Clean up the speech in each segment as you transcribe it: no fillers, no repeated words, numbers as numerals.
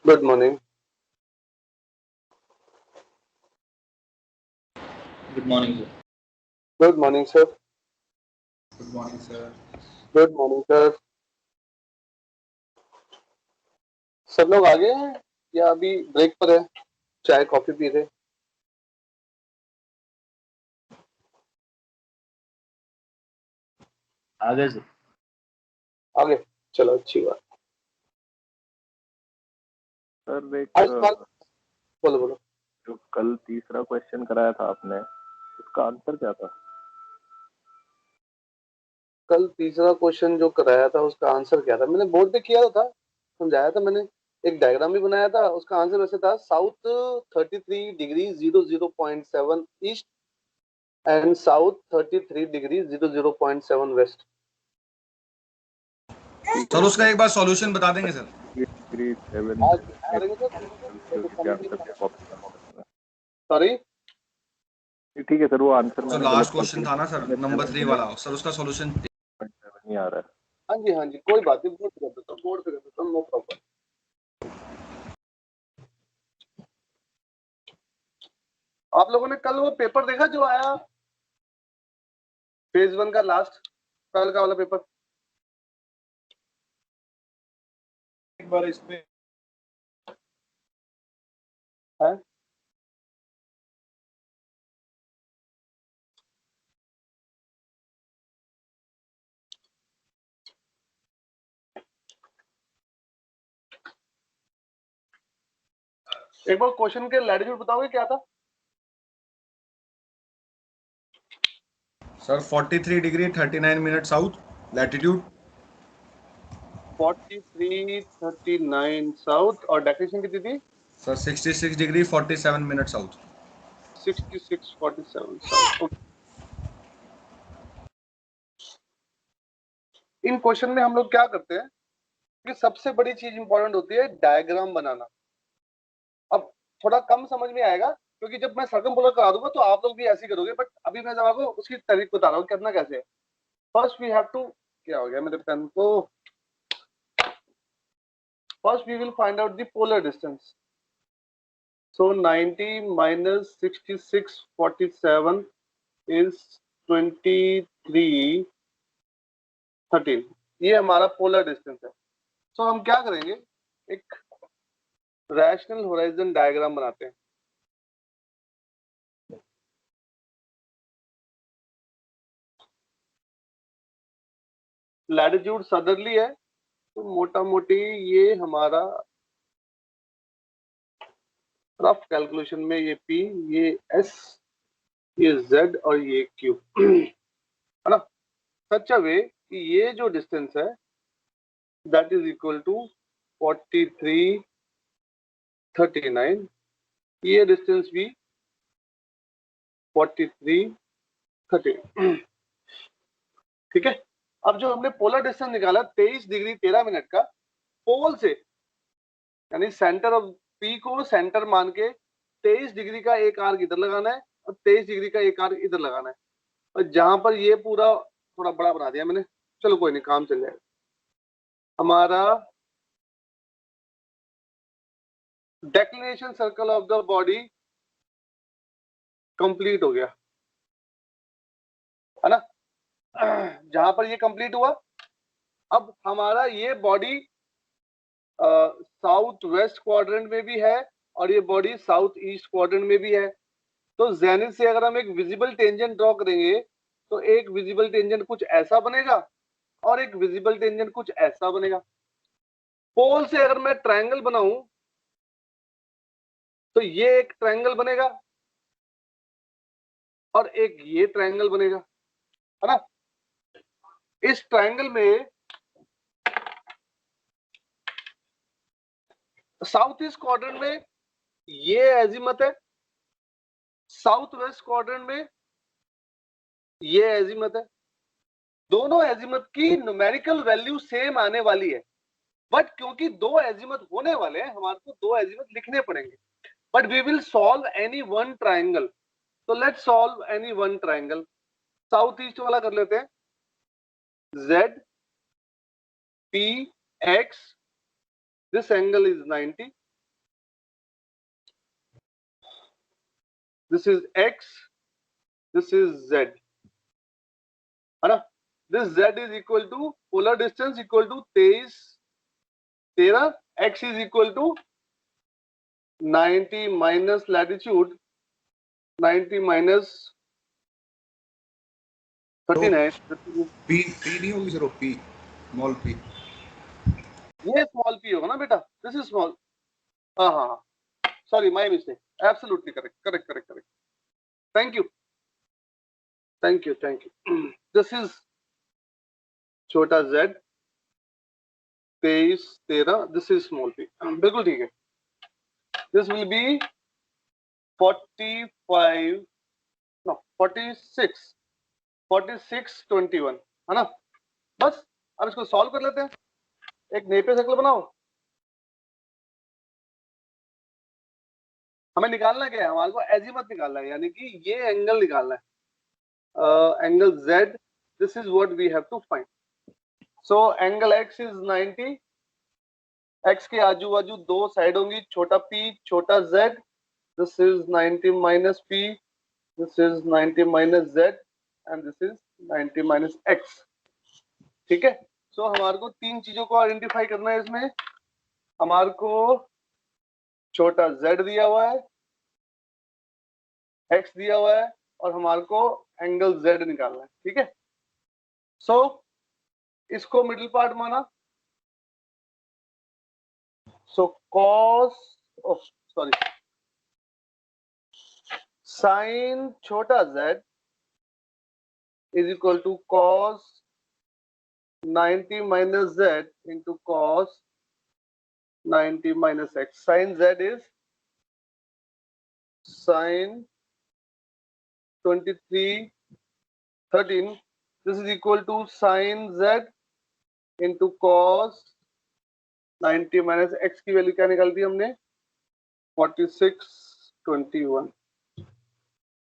Good morning. Good morning, sir. Good morning, sir. Good morning, sir. Good morning, sir. सब लोग आ गए हैं या अभी ब्रेक पर है? चाय कॉफी पी रहे? आ गए सर। आ गए, चलो अच्छी बात। सर एक आज बोलो बोलो। जो कल तीसरा क्वेश्चन कराया था आपने, उसका आंसर क्या था? कल तीसरा क्वेश्चन जो कराया था उसका आंसर क्या था? मैंने बोर्ड पे किया था, समझाया था मैंने। एक डायग्राम भी बनाया था। उसका आंसर वैसे था south 33 degree 00.7 east and south 33 degree 00.7 west. Sir उसका एक बार सॉल्यूशन बता देंगे सर? सॉरी, ठीक है सर, वो आंसर जो लास्ट क्वेश्चन था ना सर, नंबर 3 वाला, सर उसका सॉल्यूशन नहीं आ रहा है। हाँ जी, कोई बात नहीं, बोर्ड पे कर देता हूँ, नो प्रॉब्लम। आप लोगों ने कल वो पेपर देखा जो आया फेज 1 का, लास्ट कल का वाला पेपर? एक बार इस पे है? एक बार क्वेश्चन के लैटिट्यूड बताओगे क्या था? Sir 43 degree 39 minute south latitude, 43 39 south, और डेफिनेशन कितनी थी? Sir 66 degree 47 minute south. 66 47 south. इन क्वेश्चन में हम लोग क्या करते हैं कि सबसे बड़ी चीज इंपॉर्टेंट होती है डायग्राम बनाना। अब थोड़ा कम समझ में आएगा क्योंकि जब मैं सर्कमपोलर करा दूंगा तो आप लोग भी ऐसे ही करोगे, बट अभी मैं जब आपको उसकी तरीक बता रहा हूँ करना कैसे है। फर्स्ट वी हैव टू, क्या हो गया मेरे पेन को? First we will find out the polar distance. So 90 minus 66 47 is 23 13. ये हमारा पोलर डिस्टेंस है। सो हम क्या करेंगे, एक रैशनल होराइजन डायग्राम बनाते हैं। लैटिट्यूड सदर्ली है तो मोटा मोटी ये हमारा रफ कैलकुलेशन में ये P, ये S, ये Z और ये Q है ना, सच अ वे कि ये जो डिस्टेंस है दैट इज इक्वल टू 43 39, ये डिस्टेंस भी 43 30। ठीक है। अब जो हमने पोलर डिस्टेंस निकाला 23 डिग्री 13 मिनट का, पोल से यानी सेंटर ऑफ पी को सेंटर मान के 23 डिग्री का एक आर्क इधर लगाना है और 23 डिग्री का एक आर्क इधर लगाना है। और जहां पर ये पूरा थोड़ा बड़ा बना दिया मैंने, चलो कोई नहीं, काम चल जाएगा। हमारा declination circle of the body complete हो गया है ना। जहां पर ये कंप्लीट हुआ, अब हमारा ये बॉडी साउथ वेस्ट क्वाड्रेंट में भी है और ये बॉडी साउथ ईस्ट क्वाड्रेंट में भी है। तो जेनिथ से अगर हम एक विजिबल टेंजेंट ड्रॉ करेंगे तो एक विजिबल टेंजेंट कुछ ऐसा बनेगा और एक विजिबल टेंजेंट कुछ ऐसा बनेगा। पोल से अगर मैं ट्रायंगल बनाऊं तो ये एक ट्रायंगल बनेगा और एक ये ट्रायंगल बनेगा, है ना। इस ट्रायंगल में साउथ ईस्ट क्वाड्रेंट में ये एजीमथ है, साउथ वेस्ट क्वाड्रेंट में ये एजीमथ है। दोनों एजीमथ की न्यूमेरिकल वैल्यू सेम आने वाली है, बट क्योंकि दो एजीमथ होने वाले हैं हमारे को दो एजीमथ लिखने पड़ेंगे। But we will solve any one triangle. तो let's solve any one triangle. South east वाला कर लेते हैं। Z P X, this angle is 90 this is x, this is z, है ना? This z is equal to polar distance equal to 23, 13, x is equal to 90 minus latitude 90 minus 39. P नहीं होगी sir, P small p. ये small p होगा ना बेटा, this is small, हाँ हाँ हाँ, sorry my mistake, absolutely correct correct correct correct, thank you thank you thank you. This is छोटा z 23, 13, this is small p, बिल्कुल ठीक है। दिस विल बी 45, नो 46, 46, 21, है ना? बस अब इसको सॉल्व कर लेते हैं, एक नेपियर सर्कल बनाओ। हमें निकालना क्या है, हमारे को एजीमथ निकालना है, यानी कि ये एंगल निकालना है, angle z, this is what we have to find. So angle x is 90, x के आजू बाजू दो साइड होंगी, छोटा p छोटा z, this is 90 minus p, this is 90 minus z and this is 90 minus x, ठीक है? सो हमारे को तीन चीजों को आइडेंटिफाई करना है इसमें। हमारे को छोटा z दिया हुआ है, x दिया हुआ है, और हमारे को एंगल z निकालना है, ठीक है? सो इसको मिडिल पार्ट माना, सो cos, सॉरी, साइन छोटा z is equal to cos 90 minus z into cos 90 minus x. Sin z is sin 23, 13. This is equal to sin z into cos 90 minus x की value क्या निकाल दी हमने? 46, 21.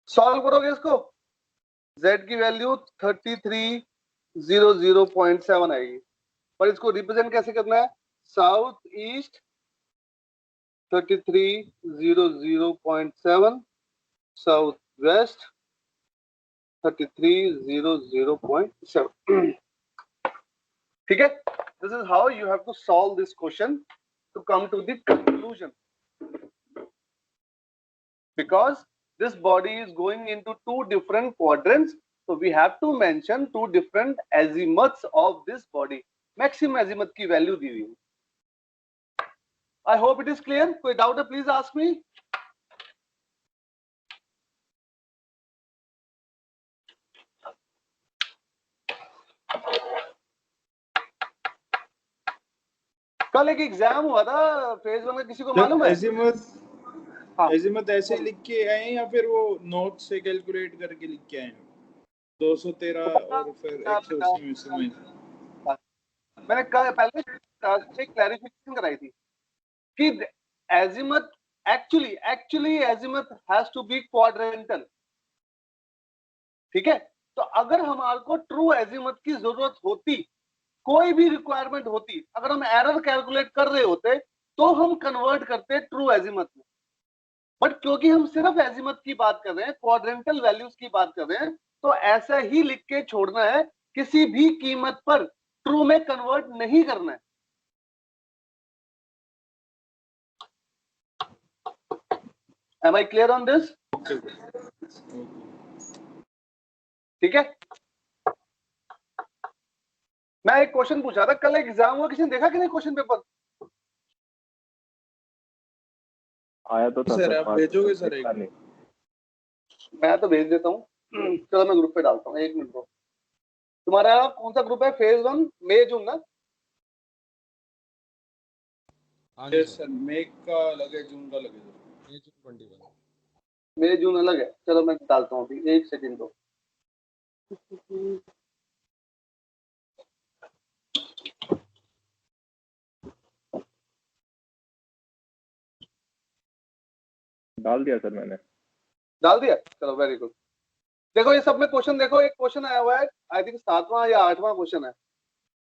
Solve करोगे इसको, z की value 3300.7 आएगी, पर इसको रिप्रेजेंट कैसे करना है? साउथ ईस्ट 3300.7, साउथ वेस्ट 3300.7, ठीक है? This is how you have to solve this question to come to the conclusion, because this body is going into two different quadrants, so we have to mention two different azimuths of this body. Maximum azimuth की value दी हुई है। I hope it is clear. कोई doubt है please ask me. कल एक exam हुआ था phase 1 का, किसी को मालूम है? एजीमथ ऐसे लिख के आए या फिर वो नोट से कैलकुलेट करके लिख के आए? 213 और फिर 180 में मैंने कल पहले क्लैरिफिकेशन कराई थी कि azimuth actually azimuth has to be quadrantal, ठीक है? तो अगर हमारे को ट्रू एजीमथ की जरूरत होती, कोई भी रिक्वायरमेंट होती, अगर हम एरर कैलकुलेट कर रहे होते तो हम कन्वर्ट करते ट्रू एजीमथ में, बट क्योंकि हम सिर्फ एजीमथ की बात कर रहे हैं, क्वाड्रेंटल वैल्यूज की बात कर रहे हैं, तो ऐसा ही लिख के छोड़ना है, किसी भी कीमत पर ट्रू में कन्वर्ट नहीं करना है। Am I clear on this? ठीक है? मैं एक क्वेश्चन पूछा था कल, एग्जाम हुआ, किसी ने देखा कि नहीं क्वेश्चन पेपर? आया तो था सर, आप भेजोगे सर एक? मैं तो भेज देता हूँ, चलो मैं ग्रुप पे डालता हूँ, एक मिनट को। तुम्हारा कौन सा ग्रुप है? फेज 1 मई जून ना? यस सर, मई का अलग है, जून का अलग है। मई जून 21, मई जून अलग है, चलो मैं डालता हूँ अभी, एक सेकंड दो। डाल दिया सर मैंने। डाल दिया, चलो वेरी गुड। देखो ये सब में क्वेश्चन देखो, एक क्वेश्चन आया हुआ है, आई थिंक 7वां या 8वां क्वेश्चन है।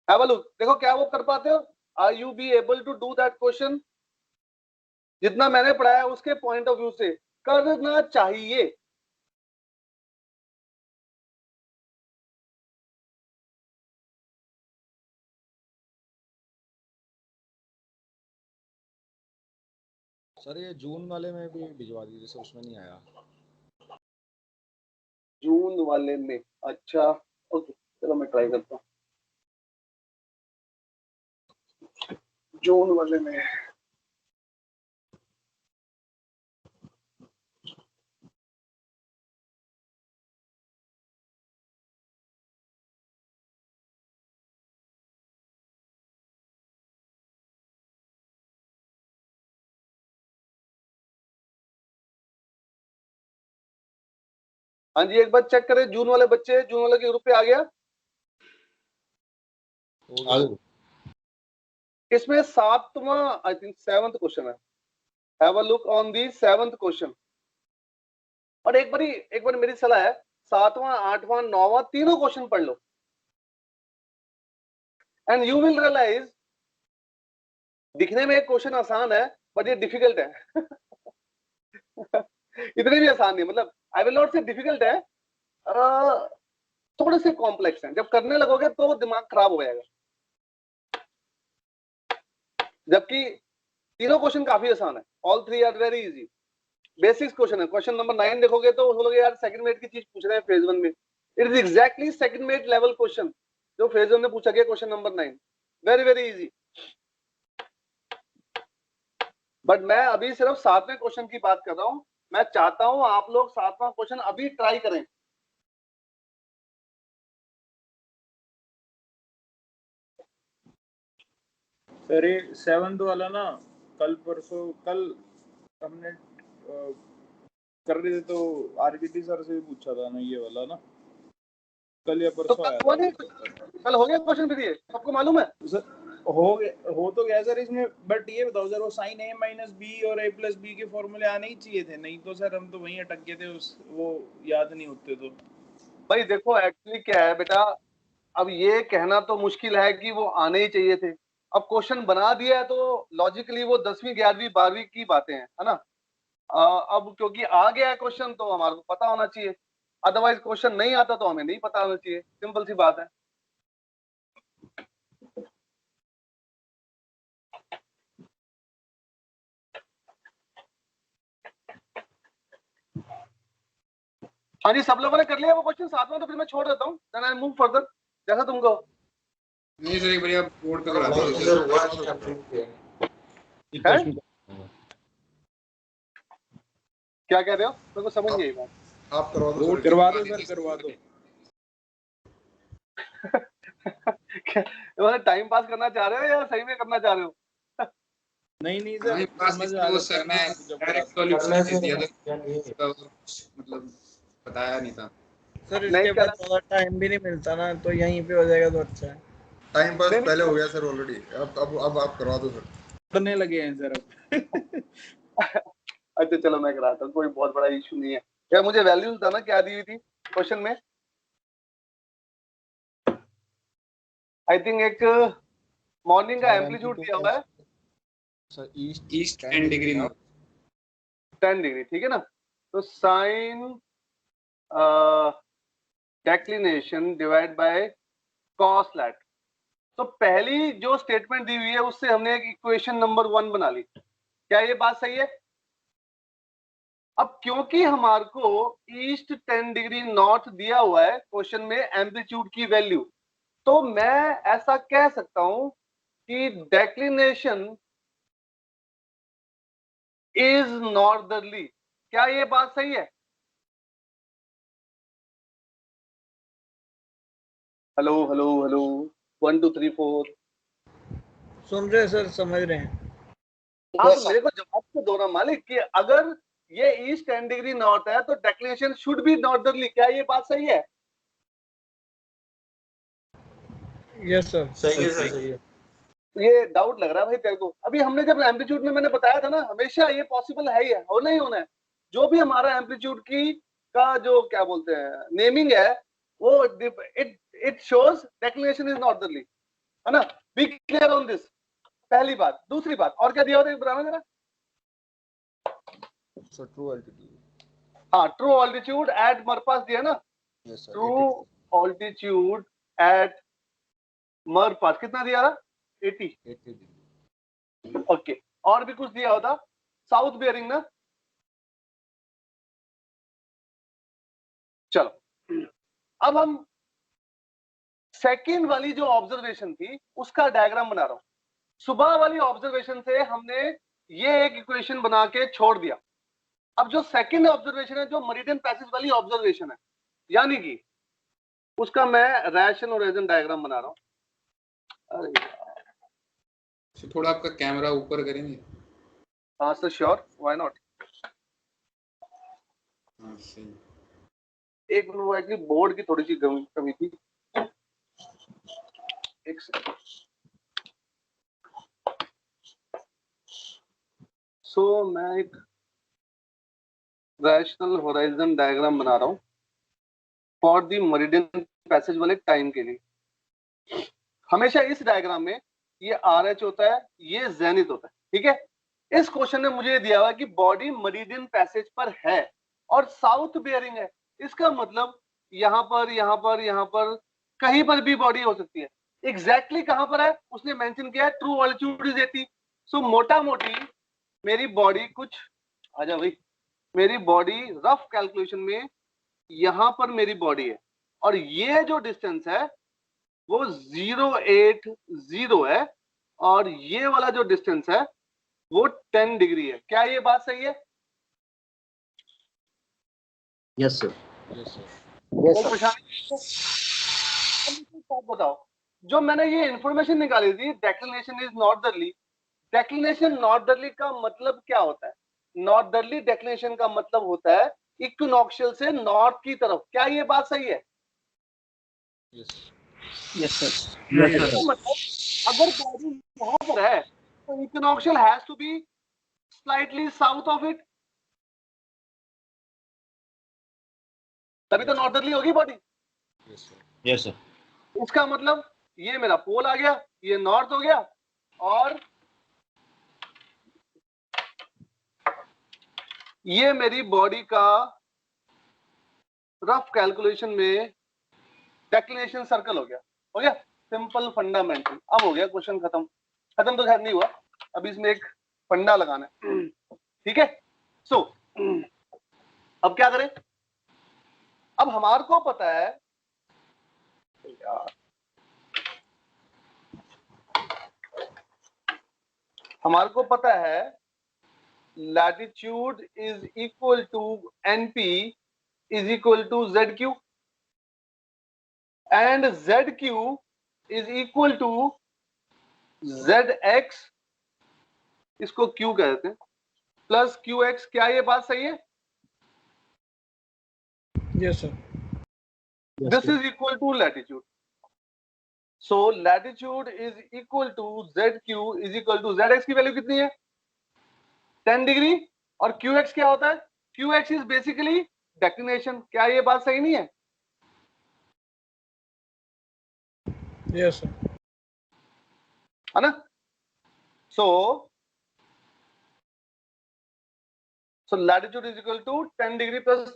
हैव अ लुक, देखो क्या वो कर पाते हो? Are you be able to do that question? जितना मैंने पढ़ाया उसके पॉइंट ऑफ व्यू से करना चाहिए। सर ये जून वाले में भी भिजवा दीजिए सर, उसमें नहीं आया। जून वाले में, अच्छा ओके, चलो मैं ट्राई करता हूँ जून वाले में। हाँ जी, एक बार चेक करें जून वाले बच्चे, जून वाले के ग्रुप पे आ गया। इसमें 7वां आई थिंक 7th क्वेश्चन है। Have a look on the 7th question. और एक बार मेरी सलाह है, 7वां 8वां 9वां तीनों क्वेश्चन पढ़ लो एंड यू विल रियलाइज दिखने में एक क्वेश्चन आसान है बट ये डिफिकल्ट है। इतने भी आसान नहीं, मतलब आई विल नॉट से डिफिकल्ट है, थोड़े से कॉम्प्लेक्स हैं। जब करने लगोगे तो दिमाग खराब हो जाएगा, जबकि तीनों क्वेश्चन काफी आसान है। All three are very easy, basics question है। क्वेश्चन नंबर 9 देखोगे तो बोलोगे यार सेकंड मेट की चीज पूछ रहे हैं फेज 1 में। It is exactly second mate level question जो फेज 1 में पूछा गया, question number 9, very very easy. But मैं अभी सिर्फ 7वें क्वेश्चन की बात कर रहा हूं। मैं चाहता हूं आप लोग 7वां क्वेश्चन अभी ट्राई करें। सर ये 7th वाला ना, कल हमने कर रहे थे तो आरबीटी सर से भी पूछा था ना ये वाला ना, कल या तो परसों आया कल था। हो गया क्वेश्चन, फिर ये सबको मालूम है। सर हो तो गया सर इसमें, बट ये बताओ सर, वो साइन a माइनस बी और a प्लस बी के फॉर्मूले आने ही चाहिए थे, नहीं तो सर हम तो वहीं अटक गए थे, वो याद नहीं होते तो। भाई देखो एक्चुअली क्या है बेटा, अब ये कहना तो मुश्किल है कि वो आने ही चाहिए थे। अब क्वेश्चन बना दिया है तो लॉजिकली वो 10वीं 11वीं 12वीं की बातें हैं, है ना। अब क्योंकि आ गया है क्वेश्चन तो हमारे को पता होना चाहिए, अदरवाइज क्वेश्चन नहीं आता तो हमें नहीं पता होना चाहिए, सिंपल सी बात है। हाँ जी, सब लोगों ने कर लिया वो क्वेश्चन 7वां, तो फिर मैं छोड़ देता हूँ, देन आई मूव फर्दर जैसा तुम कहो। नहीं सर, एक बार आप बोर्ड पे करा दीजिए है? क्या कह रहे हो, मेरे को समझ नहीं आई बात। आप करवा दो सर, करवा दो सर, करवा दो। टाइम पास करना चाह रहे हो या सही में करना चाह रहे हो? नहीं सर, समझ आ वो सर ने डायरेक्ट सॉल्यूशन दे दिया था, मतलब बताया नहीं था सर। इसके बाद ज्यादा टाइम भी नहीं मिलता ना, तो यहीं पे हो जाएगा तो अच्छा है। टाइम पास पहले हो गया सर ऑलरेडी, अब आप करवा दो सर। करने लगे हैं सर अब। अच्छा चलो मैं कराता हूँ, कोई बहुत बड़ा इशू नहीं है। क्या मुझे वैल्यूज था ना, क्या दी हुई थी क्वेश्चन में? आई थिंक एक मॉर्निंग का एम्पलीट्यूड दिया हुआ है sir, east 10 degree north 10 degree, ठीक है ना। तो sine declination divide by cos lat. तो पहली जो स्टेटमेंट दी हुई है उससे हमने एक इक्वेशन नंबर 1 बना ली। क्या ये बात सही है? अब क्योंकि हमारे को ईस्ट 10 डिग्री नॉर्थ दिया हुआ है क्वेश्चन में एम्पलीट्यूड की वैल्यू, तो मैं ऐसा कह सकता हूं कि डेक्लिनेशन इज नॉर्दर्ली। क्या ये बात सही है? Hello hello hello, 1 2 3 4। सुन रहे हैं सर, समझ रहे हैं। हाँ तो मेरे को जवाब तो दो ना मालिक, कि अगर ये ईस्ट 10 डिग्री नॉर्थ है तो डेक्लिनेशन शुड बी नॉर्दर्ली। क्या ये बात सही है? यस सर, सही है सर, सही है। ये डाउट लग रहा है भाई तेरे को। अभी हमने जब एम्पलीट्यूड में मैंने बताया था ना, हमेशा ये पॉसिबल है ही है, होना ही होना है। जो भी हमारा एम्पलीट्यूड की का जो क्या बोलते हैं नेमिंग है, वो it shows declination is northerly, है ना। बी क्लियर ऑन दिस, पहली बात। दूसरी बात और क्या दिया होता है बताना जरा। So true altitude. हाँ, ट्रू ऑल्टीट्यूड एट मेरे पास दिया ना, Yes sir. True altitude at मेरे पास कितना दिया था? 80। 80 degree. ओके, और भी कुछ दिया होता, साउथ बियरिंग ना। चलो अब हम सेकंड वाली जो ऑब्जर्वेशन थी उसका डायग्राम बना रहा हूं। सुबह वाली ऑब्जर्वेशन से हमने ये एक इक्वेशन बना के छोड़ दिया। अब जो सेकंड ऑब्जर्वेशन है, जो मेरिडियन पैसेज वाली ऑब्जर्वेशन है, यानी कि उसका मैं रैशन ओरिजिन डायग्राम बना रहा हूं। अरे तो थोड़ा आपका कैमरा ऊपर करेंगे? हाँ सर, श्योर, व्हाई नॉट। हाँ सही। एक मिनट, वो एक्चुअली बोर्ड की थोड़ी सी कमी थी, एक सेकंड। सो मैं एक रैशनल होराइजन डायग्राम बना रहा हूं फॉर द मेरिडियन पैसेज वाले टाइम के लिए। हमेशा इस डायग्राम में ये RH होता है, ये जेनिथ होता है, ठीक है। इस क्वेश्चन ने मुझे दिया हुआ कि बॉडी मेरिडियन पैसेज पर है और साउथ बियरिंग है। इसका मतलब यहाँ पर, यहाँ पर, यहाँ पर, कहीं पर भी बॉडी हो सकती है। एग्जैक्टली कहां पर है उसने मेंशन किया है, ट्रू ऑल्टीट्यूड इज 80। सो मोटा मोटी मेरी बॉडी कुछ, आजा भाई, मेरी बॉडी रफ कैलकुलेशन में यहां पर मेरी बॉडी है और ये जो डिस्टेंस है वो 080 है और ये वाला जो डिस्टेंस है वो 10 डिग्री है। क्या ये बात सही है? Yes sir. Yes sir. कोई परेशानी? बताओ, जो मैंने ये इंफॉर्मेशन निकाली थी, declination is northerly. Declination northerly का मतलब क्या होता है? नॉर्दर्ली डेक्लिनेशन का मतलब होता है इक्विनॉक्शियल से नॉर्थ की तरफ। क्या ये बात सही है? Yes. Yes sir. इसका मतलब अगर बॉडी यहाँ पर है तो equinoctial has to be slightly south of it, तभी तो नॉर्दर्ली होगी body. Yes sir. Yes sir. इसका मतलब ये मेरा पोल आ गया, ये नॉर्थ हो गया, और ये मेरी बॉडी का रफ कैलकुलेशन में डेक्लिनेशन सर्कल हो गया। हो गया सिंपल फंडामेंटल। अब हो गया क्वेश्चन खत्म। खत्म तो खैर नहीं हुआ, अब इसमें एक फंडा लगाना है, ठीक है। सो अब क्या करें? अब हमारे को पता है यार, हमारे को पता है latitude is equal to NP is equal to ZQ and ZQ is equal to ZX, इसको Q कहते हैं, प्लस QX। क्या ये बात सही है? Yes sir. This is equal to latitude. So latitude is equal to ZQ is equal to ZX की value कितनी है? 10 डिग्री। और QX क्या होता है? QX is basically declination। क्या ये बात सही नहीं है? Yes sir. है ना? So latitude is equal to 10 degree plus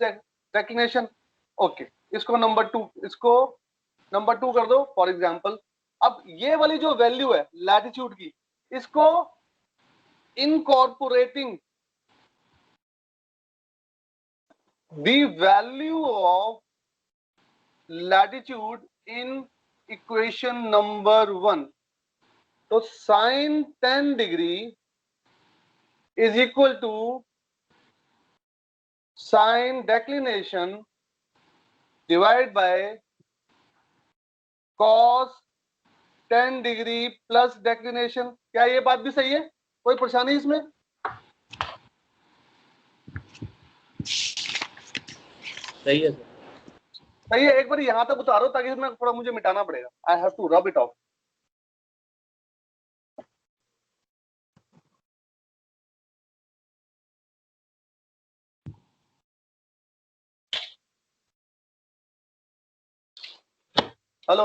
declination। Okay, इसको नंबर 2, इसको नंबर 2 कर दो फॉर एग्जांपल। अब ये वाली जो वैल्यू है लैटिट्यूड की, इसको incorporating the value of latitude in equation number 1, तो sine 10 degree is equal to sine declination divide by cos 10 degree plus declination. क्या ये बात भी सही है? कोई परेशानी इसमें? सही है सर। सही है। एक बार यहां तक उतारो ताकि मैं थोड़ा, मुझे मिटाना पड़ेगा। I have to rub it off. Hello,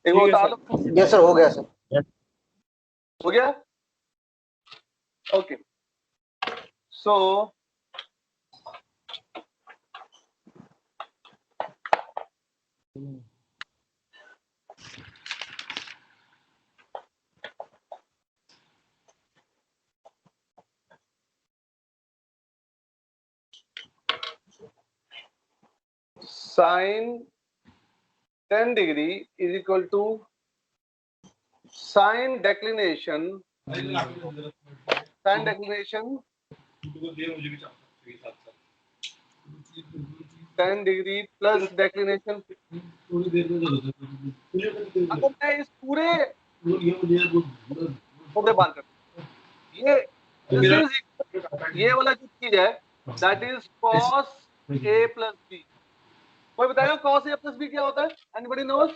एक बार उतार लो। Yes sir, हो गया sir. हो गया? Okay, so sin 10 degree is equal to sin declination 10 degree plus declination. अगर मैं इस पूरे बात करता ये वाला जो चीज है that is cos a plus b. कोई बताएगा cos a plus b क्या होता है? Anybody knows?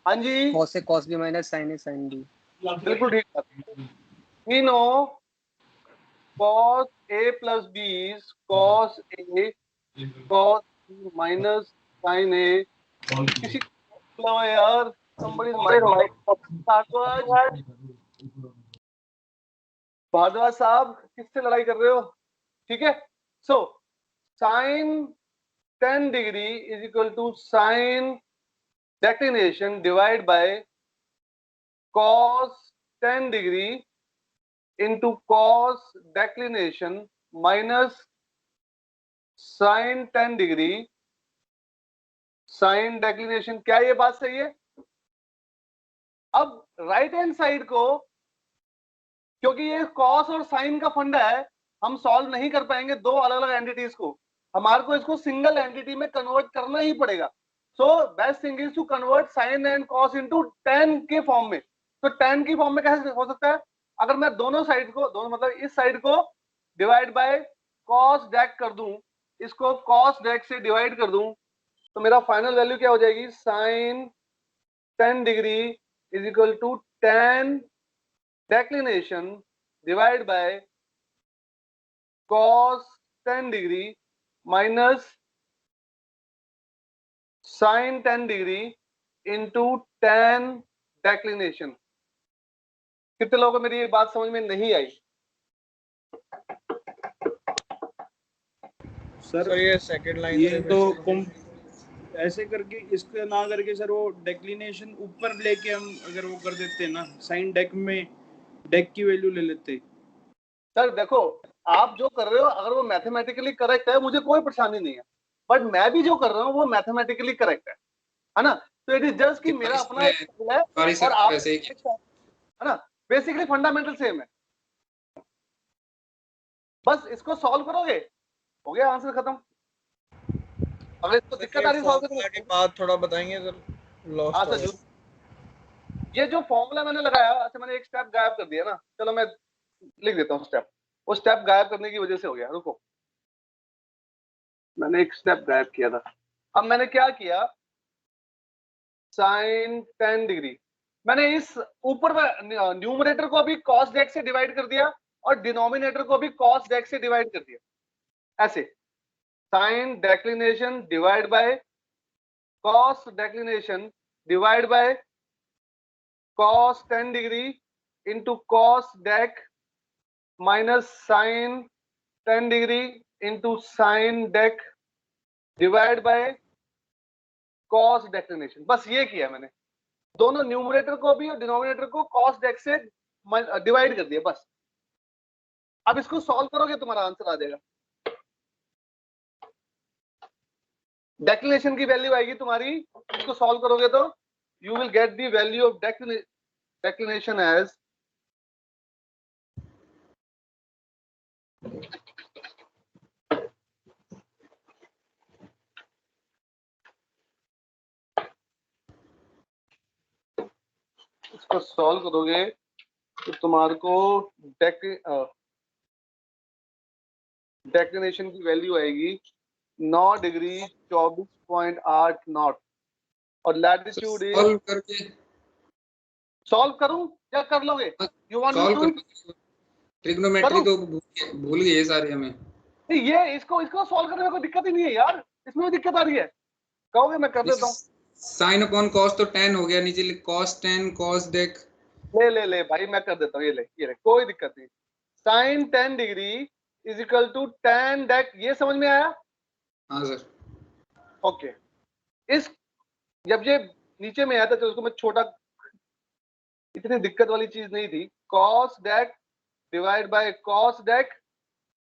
हाँ जी, cos a cos b minus sin a sin b. बिल्कुल ठीक बात. We know cos a plus b is cos a cos b minus sin a. किसी को यार somebody भारद्वाज साहब किससे लड़ाई कर रहे हो? ठीक है. सो sin 10 degree is equal to sin declination divided by cos 10 degree into cos declination minus sin 10 degree sin declination. क्या ये बात सही है? अब राइट हैंड साइड को, क्योंकि ये cos और sin का फंडा है, हम सॉल्व नहीं कर पाएंगे दो अलग अलग एंटिटीज को. हमारे को इसको सिंगल एंटिटी में कन्वर्ट करना ही पड़ेगा. So best thing is to convert sin and cos into tan के फॉर्म में. तो tan की फॉर्म में कैसे हो सकता है? अगर मैं दोनों साइड को, दोनों मतलब इस साइड को डिवाइड बाय cos डेक कर दूं, इसको cos डेक से डिवाइड कर दूं, तो मेरा फाइनल वैल्यू क्या हो जाएगी? sin 10 degree is equal to tan declination divided by cos 10 degree minus sin 10 degree into tan declination. कितने लोगों को मेरी ये बात समझ में नहीं आई? सर ये सेकंड लाइन ये तो ऐसे करके इसका ना करके सर वो डेक्लिनेशन ऊपर लेके हम अगर वो कर देते ना, साइन डेक में डेक की वैल्यू ले लेते. सर देखो, आप जो कर रहे हो अगर वो मैथमेटिकली करेक्ट है मुझे कोई परेशानी नहीं है, बट मैं भी जो कर रहा हूँ वो मैथमेटिकली करेक्ट है ना. तो इट इज जस्ट कि मेरा अपना एक है और आप है ना, बेसिकली फंडामेंटल सेम है. बस इसको सॉल्व करोगे, हो गया, आंसर खत्म. अगर इसको दिक्कत आ रही है सॉल्व करने की बात थोड़ा बताएंगे सर. हाँ सर, ये जो फॉर्मूला मैंने लगाया, अच्छा मैंने एक स्टेप गायब कर दिया ना, चलो मैं लिख देता हूँ स्टेप. वो स्टेप गायब करने की वजह से हो गया. रुको, मैंने एक स्टेप गायब किया था. अब मैंने क्या किया, sin 10 डिग्री मैंने इस ऊपर न्यूमरेटर को अभी cos डेक से डिवाइड कर दिया और डिनोमिनेटर को भी cos डेक से डिवाइड कर दिया. ऐसे sin declination divide by cos declination divide by cos 10 degree into cos dec minus sin 10 degree into sin deck divide by cos declination. बस ये किया मैंने, दोनों न्यूमरेटर को भी और डिनोमिनेटर को cos डेक से डिवाइड कर दिया बस. अब इसको सॉल्व करोगे तुम्हारा आंसर आ जाएगा. डेक्लिनेशन की वैल्यू आएगी तुम्हारी, इसको सॉल्व करोगे तो you will get the value of declination as इसको सॉल्व करोगे तो तुम्हारे को डेक्लिनेशन की वैल्यू आएगी 9 डिग्री 24.8 नॉट और लैटिट्यूड इज. सॉल्व करके सॉल्व करूं या कर लोगे? यू वांट टू ट्रिग्नोमेट्री तो भूल गए सारे हमें. ये इसको सॉल्व करने में कोई दिक्कत ही नहीं है यार, इसमें भी दिक्कत आ रही है. कहोगे मैं कर देता हूँ. साइन अपॉन कॉस तो tan हो गया, नीचे cos tan cos डेक. ले भाई मैं कर देता हूँ. ये ले कोई दिक्कत नहीं. Sine 10 degree is equal to tan dec, ये समझ में आया? हाँ सर। ओके इस जब ये नीचे में आया था तो उसको मैं छोटा, इतनी दिक्कत वाली चीज नहीं थी। cos dec divide by cos dec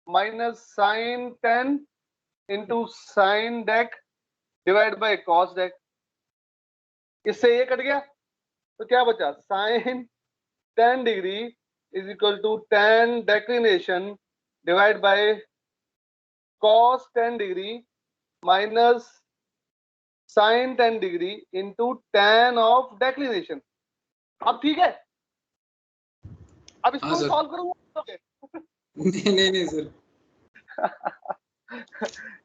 minus sine 10 into sine dec divide by cos dec, इससे ये कट गया तो क्या बचा, sine 10 degree is equal to tan declination divide by cos 10 degree minus sine 10 degree into tan of declination. अब ठीक है, अब इसको हाँ सर। सॉल्व करूंगा नहीं नहीं सर।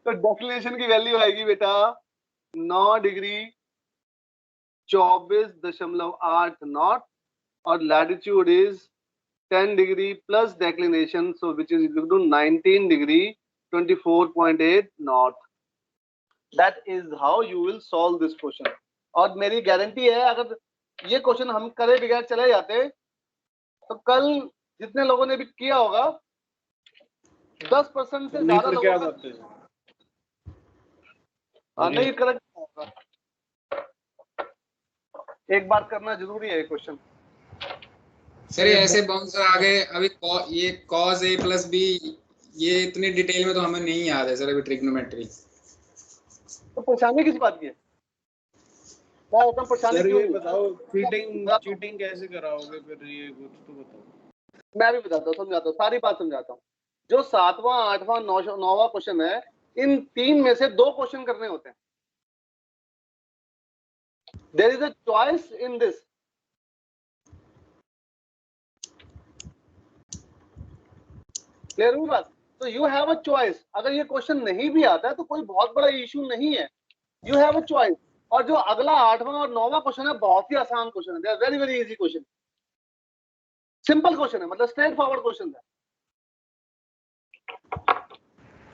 तो डेक्लिनेशन की वैल्यू आएगी बेटा 9 डिग्री 24.8 नॉट और latitude is 10 degree plus declination, so which is equal to 19 degree 24.8 north. That is how you will solve this question. और मेरी गारंटी है अगर ये क्वेश्चन हम करे बगैर चले जाते तो कल जितने लोगों ने भी किया होगा 10% से ज्यादा तो क्या लोगों बात है? का नहीं करेक्ट होगा। एक बार करना जरूरी है ये क्वेश्चन। सर ये ऐसे बाउंसर आ गए अभी ये cos a प्लस b, ये इतनी डिटेल में तो हमें नहीं याद है सर अभी ट्रिग्नोमेट्री। तो परेशानी किस बात की है? मैं बताऊं परेशानी सर क्यों ये नहीं है? बताओ चीटिंग कैसे कराओगे फिर, ये कुछ तो बताओ। मैं भी बताता हूँ, समझाता हूँ, सारी बात समझाता हूँ। जो 7वां 8वां 9वां क्वेश्चन है, इन तीन में से 2 क्वेश्चन करने होते हैं। There is a choice in this. Clear हुई बात? तो यू हैव अ चॉइस। अगर ये क्वेश्चन नहीं भी आता है तो कोई बहुत बड़ा इशू नहीं है, यू हैव अ चॉइस। और जो अगला 8वां और 9वां क्वेश्चन है बहुत ही आसान क्वेश्चन है, they are very very easy question, simple question है, मतलब स्ट्रेट फॉरवर्ड क्वेश्चन है।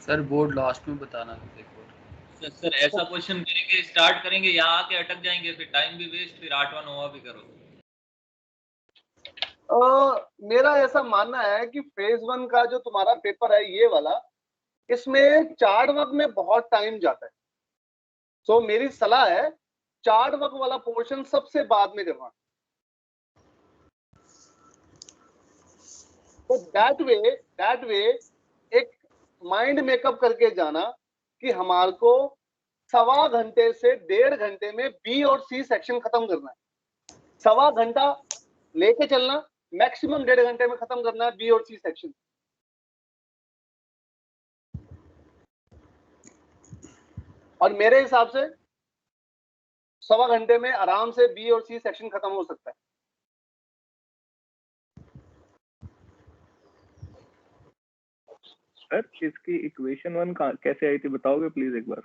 सर बोर्ड लास्ट में बताना देखो। सर ऐसा क्वेश्चन करेंगे, स्टार्ट करेंगे, यहाँ आके अटक जाएंगे, फिर टाइम भी वेस्ट, फिर 8वां 9वां भी करो। मेरा ऐसा मानना है कि फेज 1 का जो तुम्हारा पेपर है ये वाला, इसमें चार्ट वर्क में बहुत टाइम जाता है। सो मेरी सलाह है चार्ट वर्क वाला पोर्शन सबसे बाद में करना। तो दैट वे एक माइंड मेकअप करके जाना कि हमारे को 1.25 घंटे से 1.5 घंटे में बी और सी सेक्शन खत्म करना है। 1.25 घंटा लेके चलना, मैक्सिमम 1.5 घंटे में खत्म करना है बी और सी सेक्शन। और मेरे हिसाब से 1.25 घंटे में आराम से बी और सी सेक्शन खत्म हो सकता है। सर इसकी इक्वेशन 1 कैसे आई थी बताओगे प्लीज एक बार?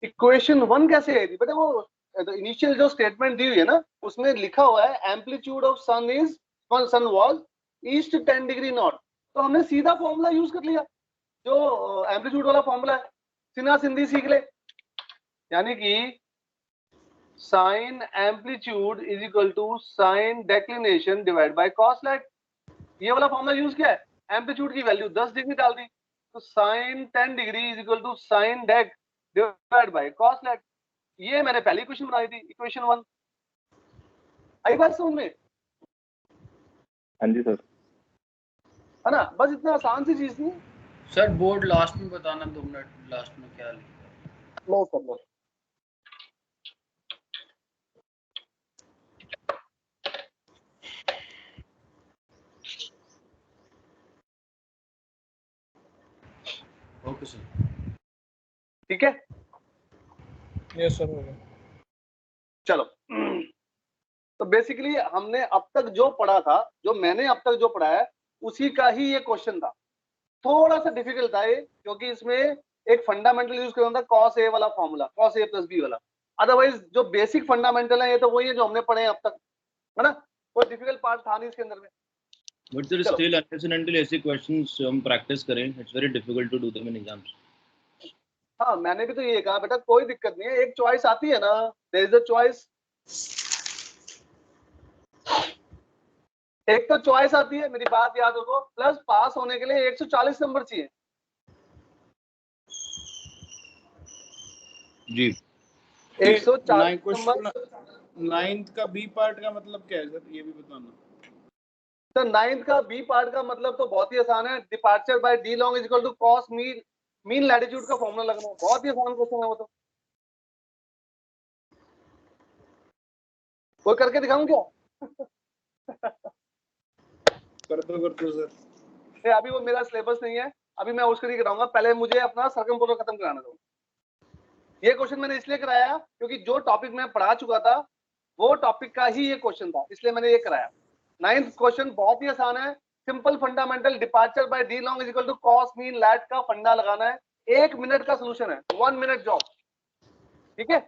इक्वेशन 1 कैसे आई थी बेटा? वो इनिशियल जो स्टेटमेंट दी हुई है ना, उसमें लिखा हुआ है amplitude of sun was east 10 degree north. तो हमने सीधा फॉर्मूला यूज कर लिया जो एम्पलीट्यूड वाला फॉर्मूला है, सीधा सिंधी सीख ले। यानी कि sine amplitude is equal to sine declination divide by cos lat. ये वाला फॉर्मूला यूज किया है, एम्पलीट्यूड की वैल्यू 10 डिग्री डाल दी, तो sine 10 degree is equal to sine dec divide by cos lat. ये मैंने पहली इक्वेशन बनाई थी, इक्वेशन 1। आई बात समझ में? हाँ जी सर। है ना, बस इतना आसान सी चीज थी। सर बोर्ड लास्ट में बताना, 2 मिनट लास्ट में क्या लिखा। लो कर लो। Okay sir. ठीक है, यस सर हो गया। चलो। तो बेसिकली हमने अब तक जो पढ़ा था, जो मैंने अब तक जो पढ़ा है, उसी का ही ये क्वेश्चन था। थोड़ा सा डिफिकल्ट था ये, क्योंकि इसमें एक फंडामेंटल यूज करना था, cos a वाला formula, cos a plus B वाला। अदरवाइज जो बेसिक फंडामेंटल है ये तो वही है जो हमने पढ़े हैं अब तक, है ना। कोई डिफिकल्ट पार्ट था नहीं इसके अंदर में। But sir still unless and until ऐसे क्वेश्चंस हम प्रैक्टिस करें, it's very difficult to do them in exams. हाँ, मैंने भी तो ये कहा बेटा, कोई दिक्कत नहीं है, एक चॉइस आती है ना, देयर इज अ चॉइस। एक तो चॉइस आती है, मेरी बात याद रखो, प्लस पास होने के लिए 140 नंबर चाहिए। जी 140 क्वेश्चन नंबर। 9th का बी पार्ट का मतलब क्या है सर, ये भी बताना। तो 9th का बी पार्ट का मतलब तो बहुत ही आसान है, departure by D long is equal to cos mean latitude का फॉर्मूला लगना है। बहुत ही आसान क्वेश्चन है वो तो। कोई करके दिखाऊं क्या? कर दो सर। नहीं, अभी वो मेरा सिलेबस नहीं है, अभी मैं उसके लिए कराऊंगा। पहले मुझे अपना सर्कमपोलर खत्म कराना दो। ये क्वेश्चन मैंने इसलिए कराया क्योंकि जो टॉपिक मैं पढ़ा चुका था वो टॉपिक का ही ये क्वेश्चन था, इसलिए मैंने ये कराया। 9th क्वेश्चन बहुत ही आसान है, simple fundamental, departure by D long is equal to cos mean lat का फंडा लगाना है। 1 मिनट का सोल्यूशन है, 1 मिनट जॉब, ठीक है।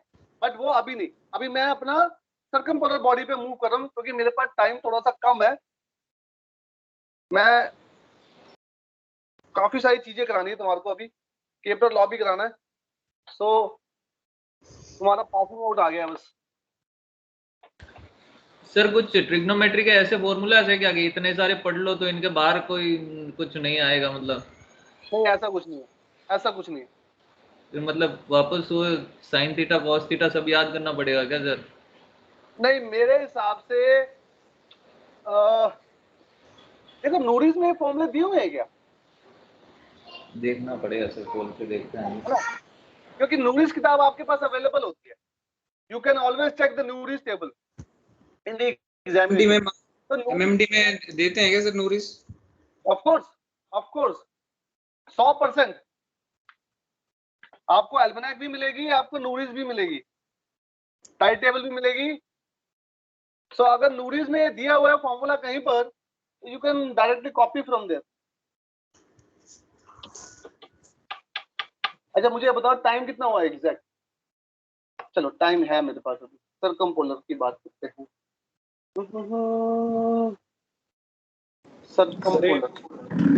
बट वो अभी नहीं, अभी मैं अपना सर्कमपोलर बॉडी पे मूव कर रहा हूँ क्योंकि मेरे पास टाइम थोड़ा सा कम है। मैं काफी सारी चीजें करानी है तुम्हारे को, अभी कैपिटल लॉ भी कराना है, सो तुम्हारा पासिंग आउट आ गया बस। सर कुछ ट्रिग्नोमेट्री के ऐसे फॉर्मूला है क्या कि इतने सारे पढ़ लो तो इनके बाहर कोई कुछ नहीं आएगा, मतलब? नहीं, ऐसा कुछ नहीं है, ऐसा कुछ नहीं है। फिर मतलब वापस वो साइन थीटा कॉस थीटा सब याद करना पड़ेगा क्या सर? नहीं, मेरे हिसाब से देखो नूरीज में फॉर्मूले दिए हुए हैं क्या, देखना पड़ेगा सर, खोल के देखते हैं। है ना? क्योंकि नूरीज किताब आपके पास अवेलेबल होती है, you can always check the Norie's table in the examination. तो एमएमडी में देते हैं क्या सर नूरिस? ऑफ कोर्स 100% आपको एल्मनाक भी मिलेगी, आपको नूरीज भी मिलेगी, टाइट टेबल भी मिलेगी। सो अगर नूरीज में दिया हुआ है फॉर्मूला कहीं पर, you can directly copy from there. अच्छा मुझे बताओ टाइम कितना हुआ एग्जैक्ट? चलो टाइम है मेरे पास, अभी सर्कमपोलर की बात करते हैं। सर्कमपोलर